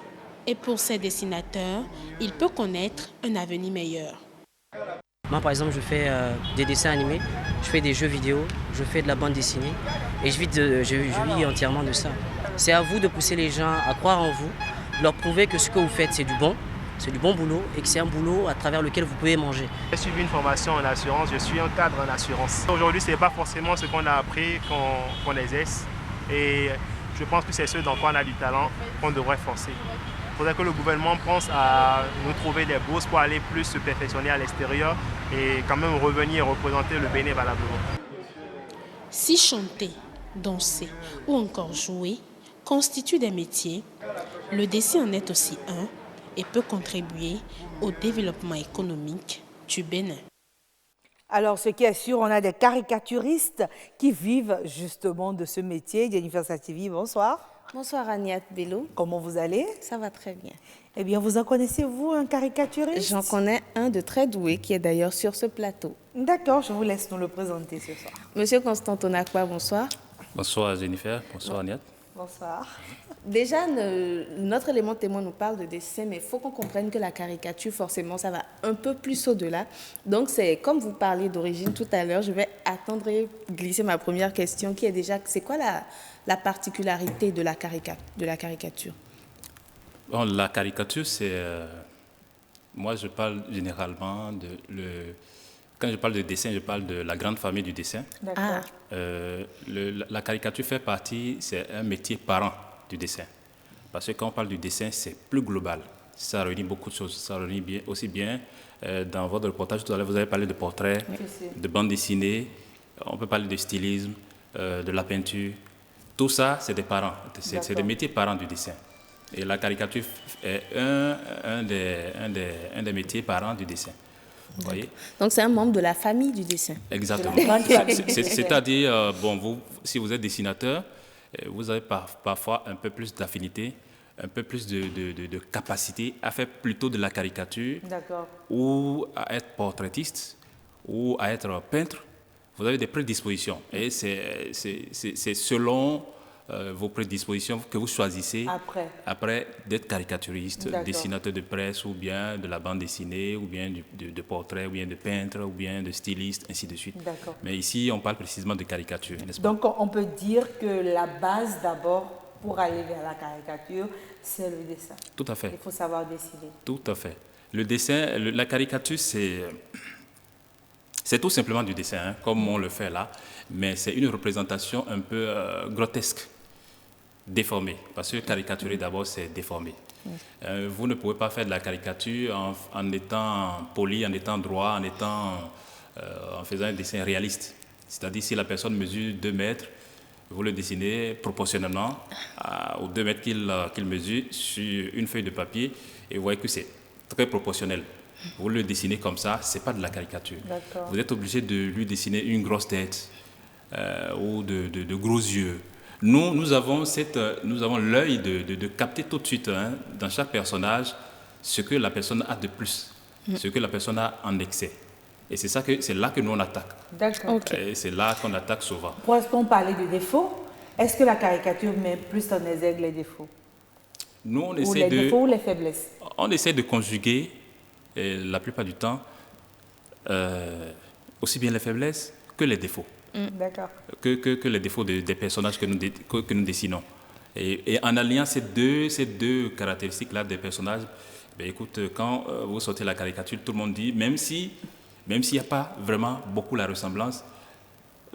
Et pour ces dessinateurs, il peut connaître un avenir meilleur. Moi, par exemple, je fais des dessins animés, je fais des jeux vidéo, je fais de la bande dessinée et je vis entièrement de ça. C'est à vous de pousser les gens à croire en vous, de leur prouver que ce que vous faites, c'est du bon boulot et que c'est un boulot à travers lequel vous pouvez manger. J'ai suivi une formation en assurance, je suis un cadre en assurance. Aujourd'hui, ce n'est pas forcément ce qu'on a appris qu'on exerce et je pense que c'est ce dans quoi on a du talent qu'on devrait forcer. Il faudrait que le gouvernement pense à nous trouver des bourses pour aller plus se perfectionner à l'extérieur et quand même revenir et représenter le Bénin valablement. Si chanter, danser ou encore jouer constituent des métiers, le dessin en est aussi un et peut contribuer au développement économique du Bénin. Alors, ce qui est sûr, on a des caricaturistes qui vivent justement de ce métier. Jennifer Sativi, bonsoir. Bonsoir Agnès Bello. Comment vous allez? Ça va très bien. Eh bien, vous en connaissez-vous, un caricaturiste? J'en connais un de très doué qui est d'ailleurs sur ce plateau. D'accord, je vous laisse nous le présenter ce soir. Monsieur Constantin Onakwa, bonsoir. Bonsoir Jennifer, bonsoir Agnès. Bonsoir. Déjà, notre élément témoin nous parle de dessin, mais il faut qu'on comprenne que la caricature, forcément, ça va un peu plus au-delà. Donc, c'est comme vous parliez d'origine tout à l'heure, je vais attendre et glisser ma première question, qui est déjà, c'est quoi la particularité de la caricature? Bon, la caricature, c'est... moi, je parle généralement quand je parle de dessin, je parle de la grande famille du dessin. D'accord. La caricature fait partie, c'est un métier parent du dessin. Parce que quand on parle du dessin, c'est plus global. Ça réunit beaucoup de choses. Ça réunit aussi bien, dans votre reportage tout à l'heure, vous avez parlé de portraits, de bande dessinée, on peut parler de stylisme, de la peinture. Tout ça, c'est des parents. C'est des métiers parents du dessin. Et la caricature est un des métiers parents du dessin. Vous voyez? Donc, c'est un membre de la famille du dessin. Exactement. C'est-à-dire, si vous êtes dessinateur, vous avez parfois un peu plus d'affinité, un peu plus de capacité à faire plutôt de la caricature ou à être portraitiste ou à être peintre. Vous avez des prédispositions et c'est selon vos prédispositions que vous choisissez après d'être caricaturiste, dessinateur de presse ou bien de la bande dessinée ou bien de portrait ou bien de peintre ou bien de styliste, ainsi de suite. Mais ici, on parle précisément de caricature, n'est-ce pas? Donc, on peut dire que la base d'abord pour aller vers la caricature, c'est le dessin. Tout à fait. Il faut savoir dessiner. Tout à fait. Le dessin, la caricature, c'est tout simplement du dessin, hein, comme on le fait là, mais c'est une représentation un peu grotesque, déformée, parce que caricaturer d'abord, c'est déformer. Vous ne pouvez pas faire de la caricature en étant poli, en étant droit, en faisant un dessin réaliste. C'est-à-dire si la personne mesure 2 mètres, vous le dessinez proportionnellement aux 2 mètres qu'il mesure sur une feuille de papier et vous voyez que c'est très proportionnel. Vous le dessinez comme ça, ce n'est pas de la caricature. Vous êtes obligé de lui dessiner une grosse tête ou de gros yeux. Nous avons l'œil de capter tout de suite dans chaque personnage ce que la personne a de plus, ce que la personne a en excès. Et c'est là que nous on attaque. D'accord. Et c'est là qu'on attaque souvent. Lorsqu'on parlait de défauts, est-ce que la caricature met plus en exergue les défauts? Nous, on essaie ou les défauts ou les faiblesses? On essaie de conjuguer, la plupart du temps, aussi bien les faiblesses que les défauts. D'accord. Que les défauts des personnages que nous dessinons. Et en alliant ces deux caractéristiques-là des personnages, ben écoute, quand vous sortez la caricature, tout le monde dit, même s'il n'y a pas vraiment beaucoup la ressemblance,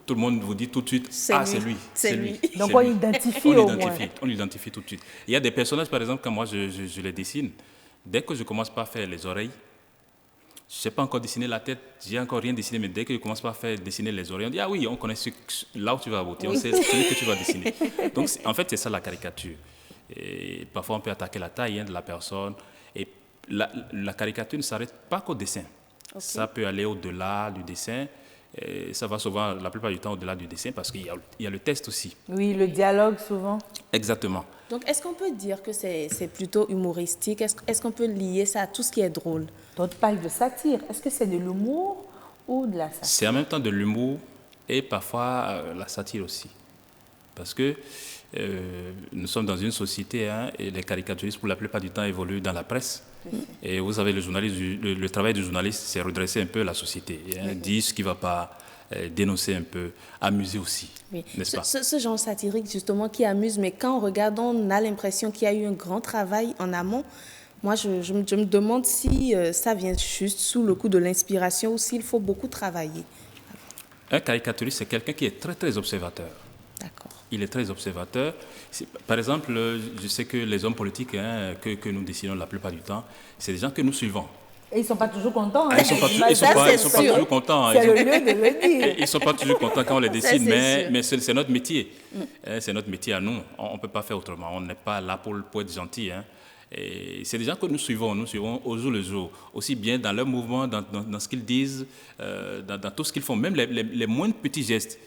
tout le monde vous dit tout de suite, c'est lui. C'est lui. Donc on identifie au moins. On l'identifie tout de suite. Il y a des personnages, par exemple, quand moi je les dessine, dès que je commence par faire les oreilles, je ne sais pas encore dessiner la tête, j'ai encore rien dessiné, mais dès que je commence par faire dessiner les oreilles, on dit, ah oui, on connaît là où tu vas aboutir, on sait celui que tu vas dessiner. Donc, en fait, c'est ça la caricature. Et parfois, on peut attaquer la taille de la personne. Et la caricature ne s'arrête pas qu'au dessin. Okay. Ça peut aller au-delà du dessin. Et ça va souvent, la plupart du temps, au-delà du dessin parce qu'il y a le texte aussi. Oui, le dialogue souvent. Exactement. Donc, est-ce qu'on peut dire que c'est plutôt humoristique? Est-ce qu'on peut lier ça à tout ce qui est drôle? D'autres parlent de satire. Est-ce que c'est de l'humour ou de la satire? C'est en même temps de l'humour et parfois la satire aussi. Parce que nous sommes dans une société et les caricaturistes, pour la plupart du temps, évoluent dans la presse. Et vous savez, le travail du journaliste, c'est redresser un peu la société, dire ce qui ne va pas, dénoncer un peu, amuser aussi, n'est-ce pas? Ce genre satirique, justement, qui amuse, mais quand on regarde, on a l'impression qu'il y a eu un grand travail en amont. Moi, je me demande si ça vient juste sous le coup de l'inspiration ou s'il faut beaucoup travailler. Un caricaturiste, c'est quelqu'un qui est très, très observateur. D'accord. Il est très observateur. Par exemple, je sais que les hommes politiques que nous dessinons la plupart du temps, c'est des gens que nous suivons. Et ils ne sont pas toujours contents. Ils ne sont pas toujours contents. C'est le lieu de le dire. Ils ne sont pas toujours contents quand on les dessine, mais c'est notre métier. C'est notre métier à nous. On ne peut pas faire autrement. On n'est pas là pour être gentil. Et c'est des gens que nous suivons au jour le jour, aussi bien dans leur mouvement, dans ce qu'ils disent, dans tout ce qu'ils font, même les moindres petits gestes.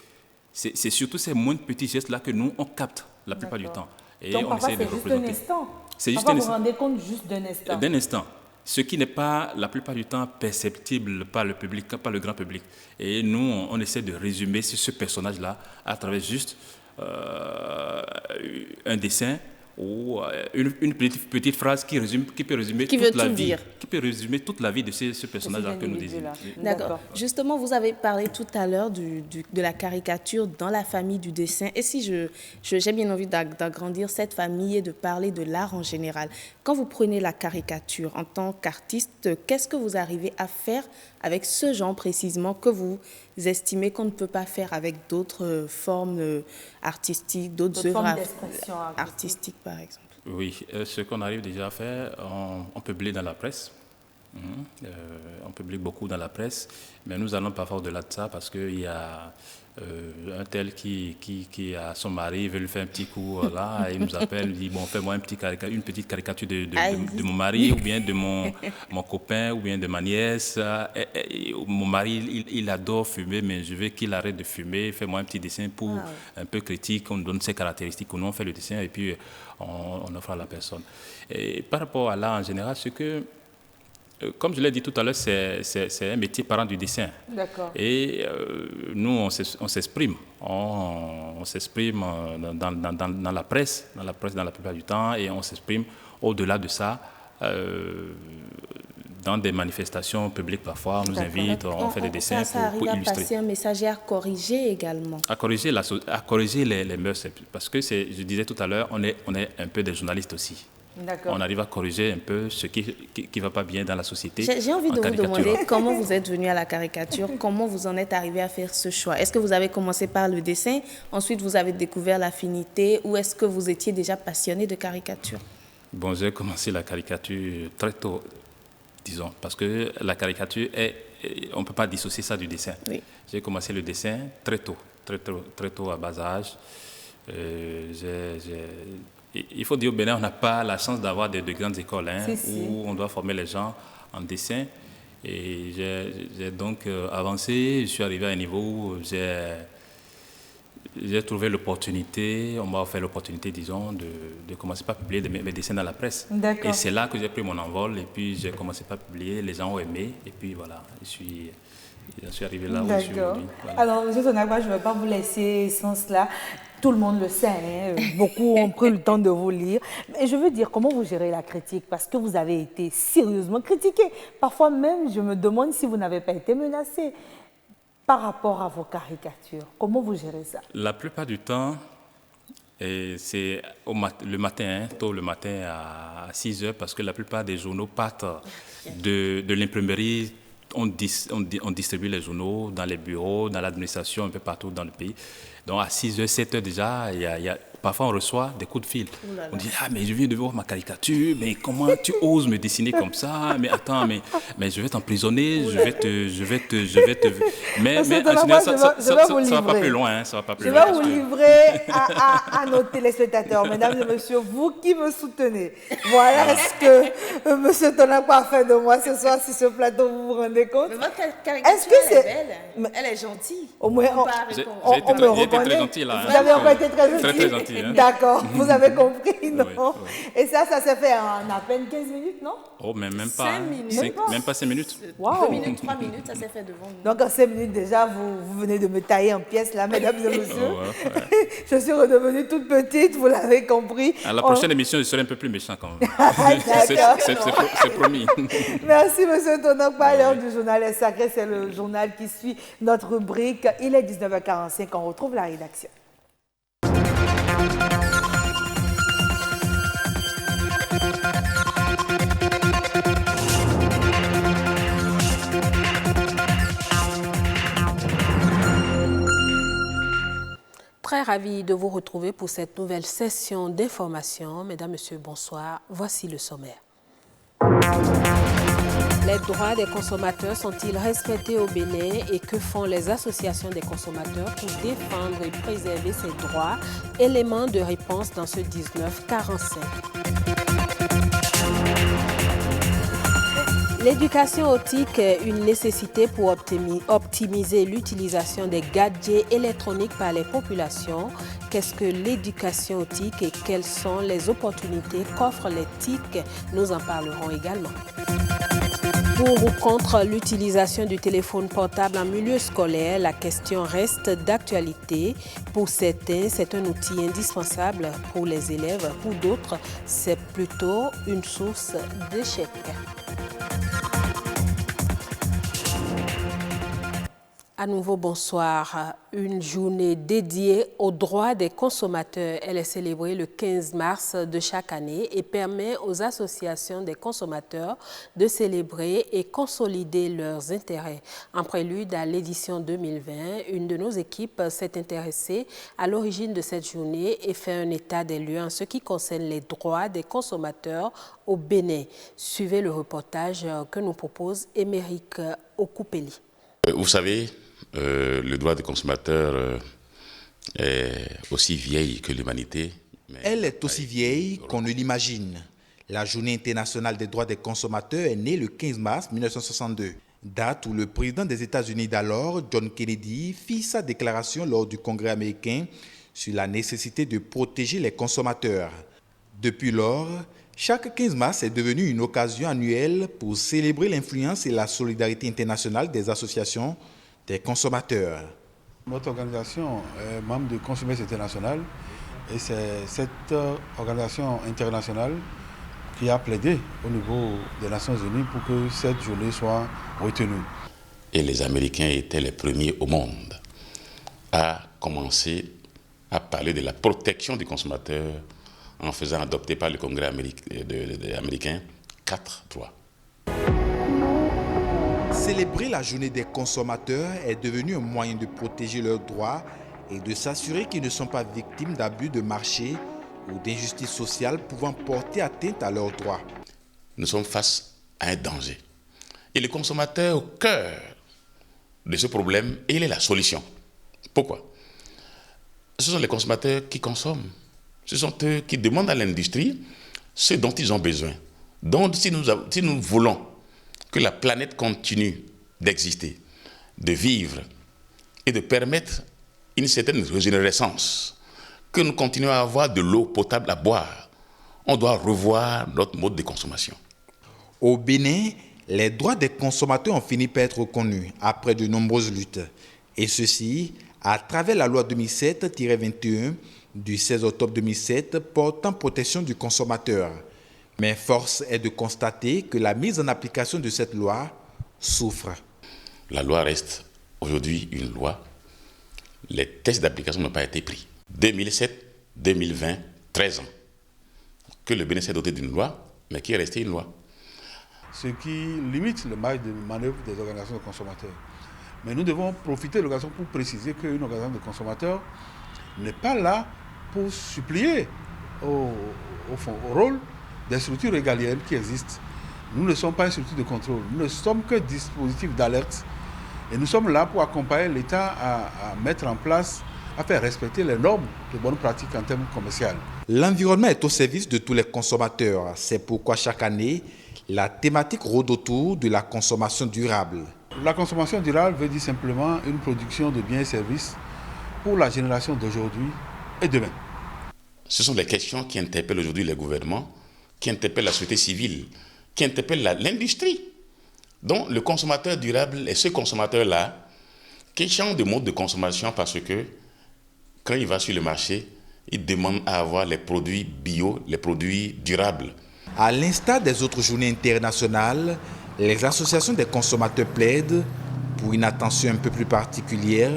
C'est surtout ces moindres petits gestes-là que nous, on capte la plupart du temps. Et donc, on essaie de représenter. C'est juste un instant. Vous vous rendez compte juste d'un instant. D'un instant. Ce qui n'est pas, la plupart du temps, perceptible par le public, par le grand public. Et nous, on essaie de résumer ce personnage-là à travers juste un dessin ou une petite phrase qui peut résumer toute la vie de ce personnage-là que nous désignons. D'accord. Justement, vous avez parlé tout à l'heure de la caricature dans la famille du dessin. Et si j'ai bien envie d'agrandir cette famille et de parler de l'art en général, quand vous prenez la caricature en tant qu'artiste, qu'est-ce que vous arrivez à faire avec ce genre précisément que vous estimez qu'on ne peut pas faire avec d'autres formes artistiques, d'autres œuvres artistiques, par exemple? Oui, ce qu'on arrive déjà à faire, on publie dans la presse. On publie beaucoup dans la presse, mais nous allons parfois au-delà de ça parce qu'il y a un tel qui a son mari, veut lui faire un petit coup là, et il nous appelle, il dit bon, fais-moi une petite caricature de mon mari ou bien de mon copain ou bien de ma nièce. Mon mari, il adore fumer, mais je veux qu'il arrête de fumer, fais-moi un petit dessin pour un peu critique, on donne ses caractéristiques, nous on fait le dessin et puis on offre à la personne. Et par rapport à l'art en général, c'est que comme je l'ai dit tout à l'heure, c'est un métier parent du dessin. D'accord. Et nous, on s'exprime. On s'exprime dans la presse dans la plupart du temps, et on s'exprime au-delà de ça. Dans des manifestations publiques, parfois, on nous invite, on fait des dessins pour illustrer. Ça arrive à passer un message et à corriger également. À corriger les mœurs, parce que je disais tout à l'heure, on est un peu des journalistes aussi. On arrive à corriger un peu ce qui ne va pas bien dans la société. J'ai envie de vous demander comment vous êtes venu à la caricature, comment vous en êtes arrivé à faire ce choix. Est-ce que vous avez commencé par le dessin, ensuite vous avez découvert l'affinité, ou est-ce que vous étiez déjà passionné de caricature? Bon, j'ai commencé la caricature très tôt, disons, parce que la caricature, on ne peut pas dissocier ça du dessin. Oui. J'ai commencé le dessin très tôt à bas âge. Il faut dire au Bénin, on n'a pas la chance d'avoir de grandes écoles où on doit former les gens en dessin. Et j'ai donc avancé, je suis arrivé à un niveau où j'ai trouvé l'opportunité, on m'a offert l'opportunité, disons, de commencer par publier mes dessins dans la presse. D'accord. Et c'est là que j'ai pris mon envol et puis j'ai commencé par publier, les gens ont aimé et puis voilà, je suis arrivé là où je suis aujourd'hui. Voilà. Alors, M. Sonagwa, je ne vais pas vous laisser sans cela. Tout le monde le sait, beaucoup ont pris le temps de vous lire. Et je veux dire, comment vous gérez la critique? Parce que vous avez été sérieusement critiqué. Parfois même, je me demande si vous n'avez pas été menacé par rapport à vos caricatures. Comment vous gérez ça? La plupart du temps, c'est le matin, tôt le matin à 6 heures, parce que la plupart des journaux partent de l'imprimerie. On distribue les journaux dans les bureaux, dans l'administration, un peu partout dans le pays. Donc à 6h, 7h déjà, il y a parfois on reçoit des coups de fil. Ouh là là. On dit, ah mais je viens de voir ma caricature, mais comment tu oses me dessiner comme ça? Mais attends, mais je vais t'emprisonner, je vais te... Mais Monsieur en général, Tonakwa, ça va pas plus loin, ça va pas plus Je loin. vais vous livrer à nos téléspectateurs, mesdames et messieurs, vous qui me soutenez. Voilà ce que monsieur Tonakwa a fait de moi ce soir sur ce plateau, vous vous rendez compte? Mais votre caricature, Est-ce que elle est c'est- belle. Elle est gentille. Au moins, On peut pas J'ai répondre. été me j'ai été reconnaît. très gentil là. Vous hein. avez encore été très gentil. Très gentil. Hein. D'accord, vous avez compris, non? Oui. Et ça s'est fait en à peine 15 minutes, non? Oh, mais même pas. 5 minutes. Même pas 5 minutes. Waouh. 2 minutes, 3 minutes, ça s'est fait devant nous. Donc en 5 minutes déjà, vous venez de me tailler en pièces là, mesdames et messieurs. Oh, ouais. Je suis redevenue toute petite, vous l'avez compris. À la prochaine émission, je serai un peu plus méchant quand même. D'accord. C'est promis. Merci, monsieur Tonakwa. L'heure du journal est sacré, c'est le journal qui suit notre rubrique. Il est 19h45, on retrouve la rédaction. Très ravi de vous retrouver pour cette nouvelle session d'information. Mesdames, Messieurs, bonsoir. Voici le sommaire. Les droits des consommateurs sont-ils respectés au Bénin et que font les associations des consommateurs pour défendre et préserver ces droits? Élément de réponse dans ce 1945. L'éducation optique est une nécessité pour optimiser l'utilisation des gadgets électroniques par les populations. Qu'est-ce que l'éducation optique et quelles sont les opportunités qu'offrent les TIC? Nous en parlerons également. Pour ou contre l'utilisation du téléphone portable en milieu scolaire, la question reste d'actualité. Pour certains, c'est un outil indispensable pour les élèves. Pour d'autres, c'est plutôt une source d'échec. À nouveau, bonsoir. Une journée dédiée aux droits des consommateurs. Elle est célébrée le 15 mars de chaque année et permet aux associations des consommateurs de célébrer et consolider leurs intérêts. En prélude à l'édition 2020, une de nos équipes s'est intéressée à l'origine de cette journée et fait un état des lieux en ce qui concerne les droits des consommateurs au Bénin. Suivez le reportage que nous propose Émeric Okupeli. Vous savez, le droit des consommateurs est aussi vieille que l'humanité. Elle est aussi vieille qu'on ne l'imagine. La Journée internationale des droits des consommateurs est née le 15 mars 1962, date où le président des États-Unis d'alors, John Kennedy, fit sa déclaration lors du Congrès américain sur la nécessité de protéger les consommateurs. Depuis lors, chaque 15 mars est devenu une occasion annuelle pour célébrer l'influence et la solidarité internationale des associations des consommateurs. Notre organisation est membre de Consumers International et c'est cette organisation internationale qui a plaidé au niveau des Nations Unies pour que cette journée soit retenue. Et les Américains étaient les premiers au monde à commencer à parler de la protection des consommateurs en faisant adopter par le Congrès américain 4 droits. Célébrer la journée des consommateurs est devenu un moyen de protéger leurs droits et de s'assurer qu'ils ne sont pas victimes d'abus de marché ou d'injustices sociales pouvant porter atteinte à leurs droits. Nous sommes face à un danger. Et le consommateur est au cœur de ce problème et il est la solution. Pourquoi? Ce sont les consommateurs qui consomment. Ce sont eux qui demandent à l'industrie ce dont ils ont besoin. Donc, si nous voulons que la planète continue d'exister, de vivre et de permettre une certaine régénérescence, que nous continuons à avoir de l'eau potable à boire, on doit revoir notre mode de consommation. Au Bénin, les droits des consommateurs ont fini par être reconnus après de nombreuses luttes. Et ceci à travers la loi 2007-21 du 16 octobre 2007 portant protection du consommateur. Mais force est de constater que la mise en application de cette loi souffre. La loi reste aujourd'hui une loi. Les tests d'application n'ont pas été pris. 2007, 2020, 13 ans. Que le Bénin s'est doté d'une loi, mais qui est restée une loi. Ce qui limite le marge de manœuvre des organisations de consommateurs. Mais nous devons profiter de l'occasion pour préciser qu'une organisation de consommateurs n'est pas là pour supplier au rôle des structures régaliennes qui existent. Nous ne sommes pas une structure de contrôle, nous ne sommes que dispositifs d'alerte. Et nous sommes là pour accompagner l'État à mettre en place, à faire respecter les normes de bonnes pratiques en termes commerciaux. L'environnement est au service de tous les consommateurs. C'est pourquoi chaque année, la thématique rôde autour de la consommation durable. La consommation durable veut dire simplement une production de biens et services pour la génération d'aujourd'hui et demain. Ce sont les questions qui interpellent aujourd'hui les gouvernements, qui interpellent la société civile, qui interpellent l'industrie. Donc le consommateur durable est ce consommateur-là qui change de mode de consommation parce que quand il va sur le marché, il demande à avoir les produits bio, les produits durables. À l'instar des autres journées internationales, les associations des consommateurs plaident pour une attention un peu plus particulière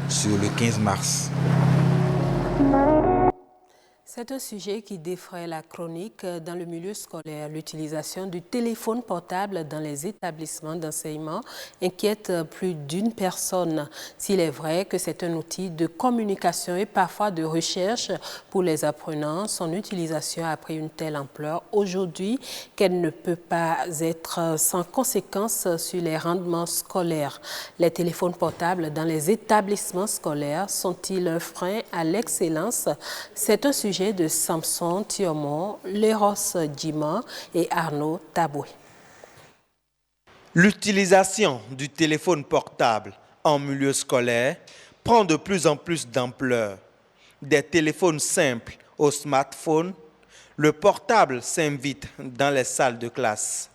sur le 15 mars. C'est un sujet qui défraie la chronique dans le milieu scolaire. L'utilisation du téléphone portable dans les établissements d'enseignement inquiète plus d'une personne. S'il est vrai que c'est un outil de communication et parfois de recherche pour les apprenants, son utilisation a pris une telle ampleur aujourd'hui qu'elle ne peut pas être sans conséquences sur les rendements scolaires. Les téléphones portables dans les établissements scolaires sont-ils un frein à l'excellence? C'est un sujet de Samson Thiomon, Léros Djima et Arnaud Taboué. L'utilisation du téléphone portable en milieu scolaire prend de plus en plus d'ampleur. Des téléphones simples aux smartphones, le portable s'invite dans les salles de classe.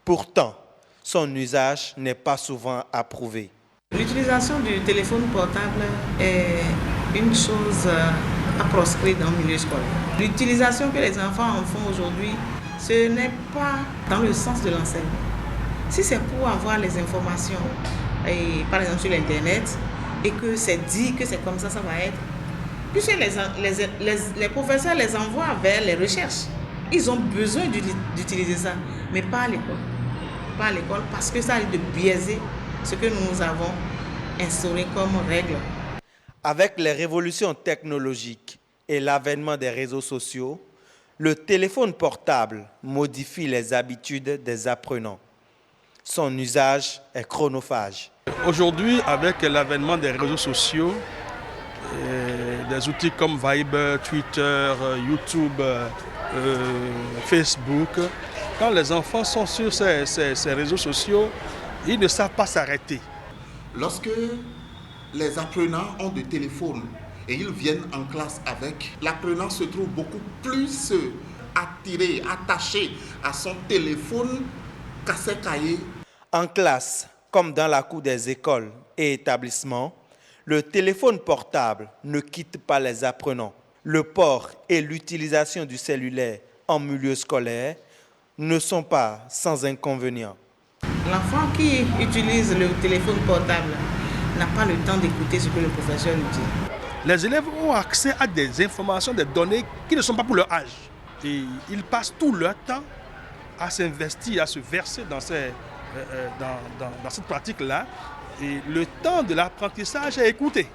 Pourtant, son usage n'est pas souvent approuvé. L'utilisation du téléphone portable est une chose à proscrire dans le milieu scolaire. L'utilisation que les enfants en font aujourd'hui, ce n'est pas dans le sens de l'enseignement. Si c'est pour avoir les informations, par exemple sur l'Internet, et que c'est dit que c'est comme ça, ça va être, puisque les professeurs les envoient vers les recherches. Ils ont besoin d'utiliser ça, mais pas à l'école. Pas à l'école parce que ça risque de biaiser ce que nous avons instauré comme règle. Avec les révolutions technologiques et l'avènement des réseaux sociaux, le téléphone portable modifie les habitudes des apprenants. Son usage est chronophage. Aujourd'hui, avec l'avènement des réseaux sociaux, des outils comme Viber, Twitter, YouTube, Facebook, quand les enfants sont sur ces réseaux sociaux, ils ne savent pas s'arrêter. Lorsque les apprenants ont des téléphones et ils viennent en classe avec, l'apprenant se trouve beaucoup plus attiré, attaché à son téléphone qu'à ses cahiers. En classe, comme dans la cour des écoles et établissements, le téléphone portable ne quitte pas les apprenants. Le port et l'utilisation du cellulaire en milieu scolaire ne sont pas sans inconvénients. L'enfant qui utilise le téléphone portable n'a pas le temps d'écouter ce que le professeur lui dit. Les élèves ont accès à des informations, des données qui ne sont pas pour leur âge. Et ils passent tout leur temps à s'investir, à se verser dans cette pratique-là. Et le temps de l'apprentissage est écourté.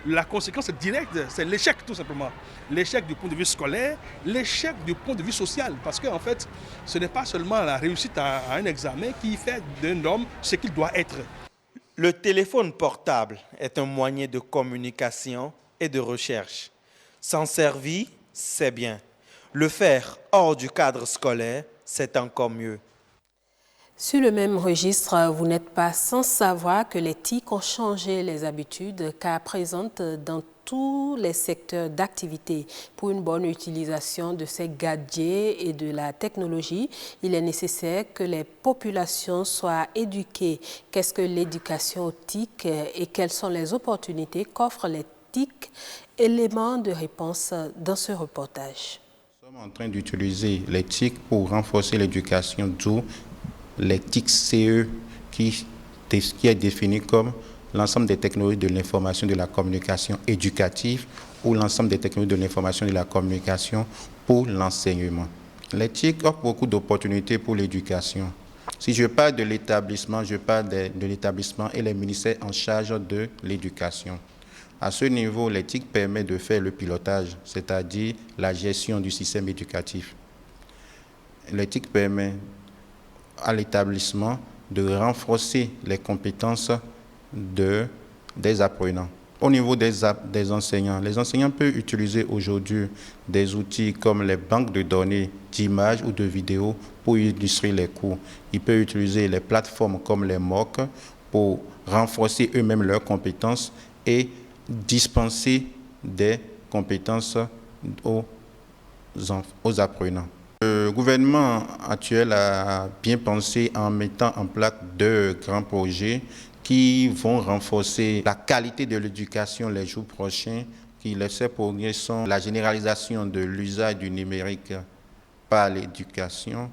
La conséquence directe, c'est l'échec tout simplement. L'échec du point de vue scolaire, l'échec du point de vue social. Parce qu'en fait, ce n'est pas seulement la réussite à un examen qui fait d'un homme ce qu'il doit être. Le téléphone portable est un moyen de communication et de recherche. S'en servir, c'est bien. Le faire hors du cadre scolaire, c'est encore mieux. Sur le même registre, vous n'êtes pas sans savoir que les TIC ont changé les habitudes car présentent dans tous les secteurs d'activité. Pour une bonne utilisation de ces gadgets et de la technologie, il est nécessaire que les populations soient éduquées. Qu'est-ce que l'éducation aux TIC et quelles sont les opportunités qu'offrent les TIC? Éléments de réponse dans ce reportage. Nous sommes en train d'utiliser les TIC pour renforcer l'éducation, d'où les TIC CE qui est défini comme l'ensemble des technologies de l'information et de la communication éducative ou l'ensemble des technologies de l'information et de la communication pour l'enseignement. Les TIC offrent beaucoup d'opportunités pour l'éducation. Si je parle de l'établissement, je parle de l'établissement et les ministères en charge de l'éducation. À ce niveau, l'éthique permet de faire le pilotage, c'est-à-dire la gestion du système éducatif. L'éthique permet à l'établissement de renforcer les compétences des apprenants. Au niveau des enseignants, les enseignants peuvent utiliser aujourd'hui des outils comme les banques de données d'images ou de vidéos pour illustrer les cours. Ils peuvent utiliser les plateformes comme les MOOC pour renforcer eux-mêmes leurs compétences et dispenser des compétences aux apprenants. Le gouvernement actuel a bien pensé en mettant en place 2 grands projets qui vont renforcer la qualité de l'éducation les jours prochains, qui les projets sont la généralisation de l'usage du numérique par l'éducation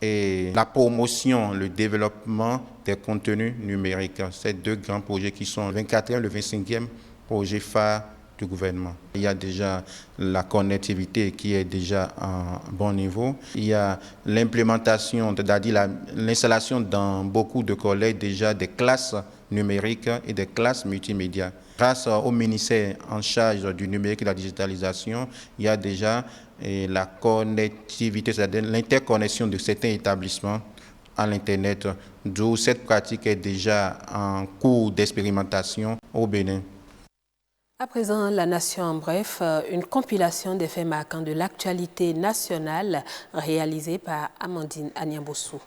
et la promotion, le développement des contenus numériques. Ces 2 grands projets qui sont le 24e et le 25e projet phare du gouvernement. Il y a déjà la connectivité qui est déjà à bon niveau. Il y a l'implémentation, c'est-à-dire l'installation dans beaucoup de collèges déjà des classes numériques et des classes multimédia. Grâce au ministère en charge du numérique et de la digitalisation, il y a déjà la connectivité, c'est-à-dire l'interconnexion de certains établissements à l'Internet, d'où cette pratique est déjà en cours d'expérimentation au Bénin. À présent, La Nation en bref, une compilation des faits marquants de l'actualité nationale réalisée par Amandine Agnambossou.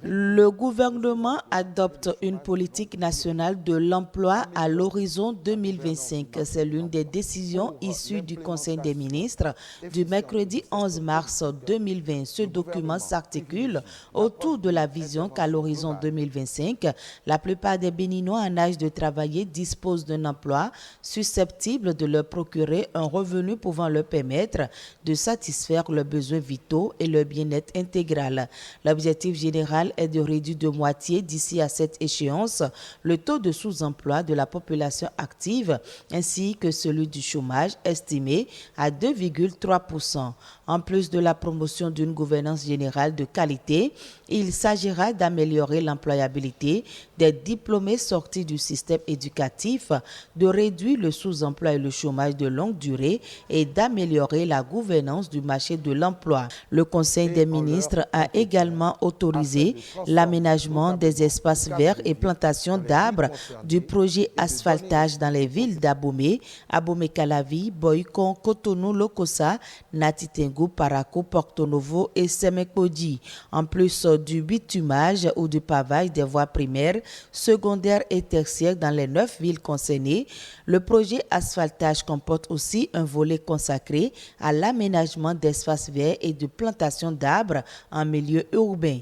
Le gouvernement adopte une politique nationale de l'emploi à l'horizon 2025. C'est l'une des décisions issues du Conseil des ministres du mercredi 11 mars 2020. Ce document s'articule autour de la vision qu'à l'horizon 2025, la plupart des Béninois en âge de travailler disposent d'un emploi susceptible de leur procurer un revenu pouvant leur permettre de satisfaire leurs besoins vitaux et leur bien-être intégral. L'objectif général est de réduire de moitié d'ici à cette échéance le taux de sous-emploi de la population active ainsi que celui du chômage estimé à 2,3%. En plus de la promotion d'une gouvernance générale de qualité, il s'agira d'améliorer l'employabilité des diplômés sortis du système éducatif, de réduire le sous-emploi et le chômage de longue durée et d'améliorer la gouvernance du marché de l'emploi. Le Conseil des ministres a également autorisé l'aménagement des espaces verts et plantation d'arbres du projet asphaltage dans les villes d'Abomey, Abomey-Calavi, Boycon, Cotonou, Lokossa, Natitengu, Parakou, Porto Novo et Semekodi. En plus du bitumage ou du pavage des voies primaires, secondaires et tertiaires dans les 9 villes concernées, le projet asphaltage comporte aussi un volet consacré à l'aménagement d'espaces verts et de plantation d'arbres en milieu urbain.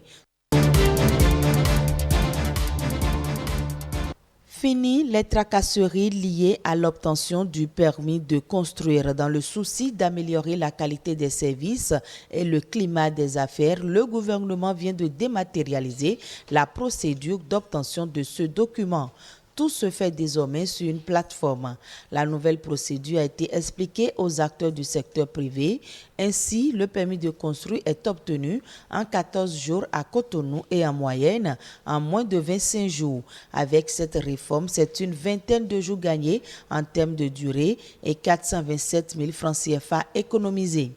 Fini les tracasseries liées à l'obtention du permis de construire. Dans le souci d'améliorer la qualité des services et le climat des affaires, le gouvernement vient de dématérialiser la procédure d'obtention de ce document. Tout se fait désormais sur une plateforme. La nouvelle procédure a été expliquée aux acteurs du secteur privé. Ainsi, le permis de construire est obtenu en 14 jours à Cotonou et en moyenne en moins de 25 jours. Avec cette réforme, c'est une vingtaine de jours gagnés en termes de durée et 427 000 francs CFA économisés.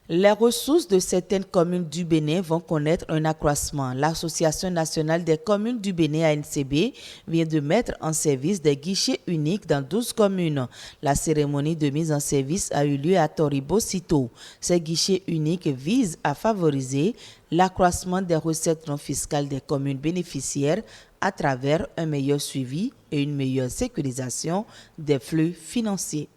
Les ressources de certaines communes du Bénin vont connaître un accroissement. L'Association nationale des communes du Bénin, ANCB, vient de mettre en service des guichets uniques dans 12 communes. La cérémonie de mise en service a eu lieu à Toribo-Sito. Ces guichets uniques visent à favoriser l'accroissement des recettes non fiscales des communes bénéficiaires à travers un meilleur suivi et une meilleure sécurisation des flux financiers.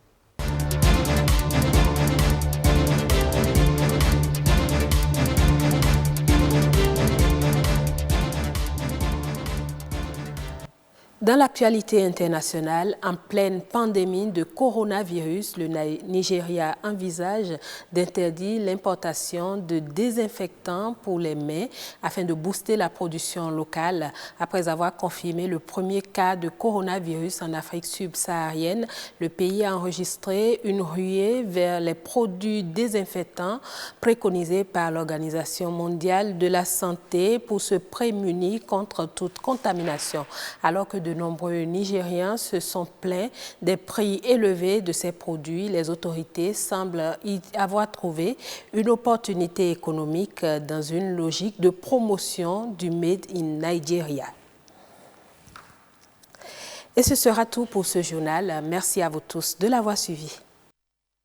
Dans l'actualité internationale, en pleine pandémie de coronavirus, le Nigeria envisage d'interdire l'importation de désinfectants pour les mains afin de booster la production locale. Après avoir confirmé le premier cas de coronavirus en Afrique subsaharienne, le pays a enregistré une ruée vers les produits désinfectants préconisés par l'Organisation mondiale de la santé pour se prémunir contre toute contamination. Alors que de nombreux Nigériens se sont plaints des prix élevés de ces produits, les autorités semblent y avoir trouvé une opportunité économique dans une logique de promotion du Made in Nigeria. Et ce sera tout pour ce journal. Merci à vous tous de l'avoir suivi.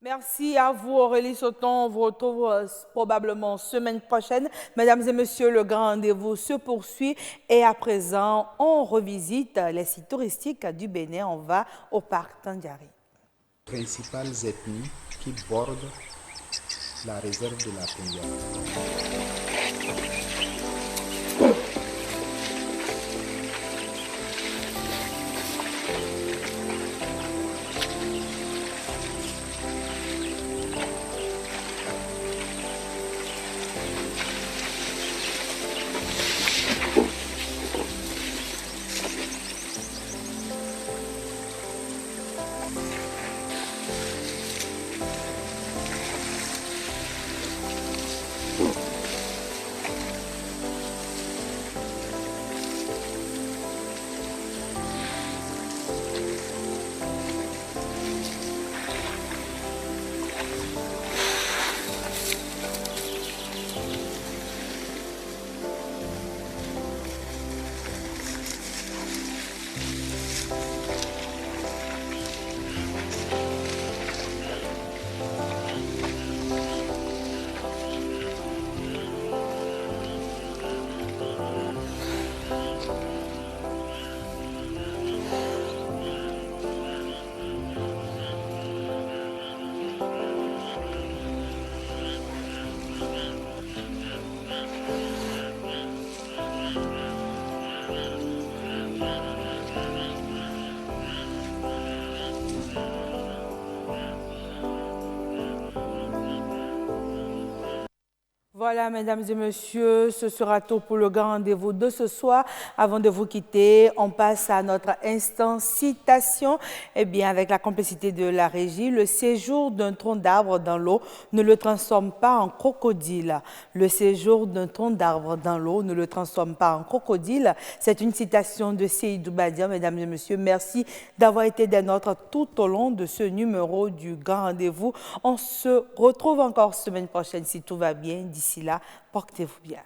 Merci à vous, Aurélie Sauton. On vous retrouve probablement semaine prochaine. Mesdames et messieurs, le grand rendez-vous se poursuit. Et à présent, on revisite les sites touristiques du Bénin. On va au parc Tandjari. Principales ethnies qui bordent la réserve de la Tandjari. Voilà, mesdames et messieurs, ce sera tout pour le grand rendez-vous de ce soir. Avant de vous quitter, on passe à notre instant citation. Eh bien, avec la complicité de la régie, le séjour d'un tronc d'arbre dans l'eau ne le transforme pas en crocodile. Le séjour d'un tronc d'arbre dans l'eau ne le transforme pas en crocodile. C'est une citation de Seydou Badia. Mesdames et messieurs, merci d'avoir été des nôtres tout au long de ce numéro du grand rendez-vous. On se retrouve encore semaine prochaine si tout va bien. D'ici là, portez-vous bien.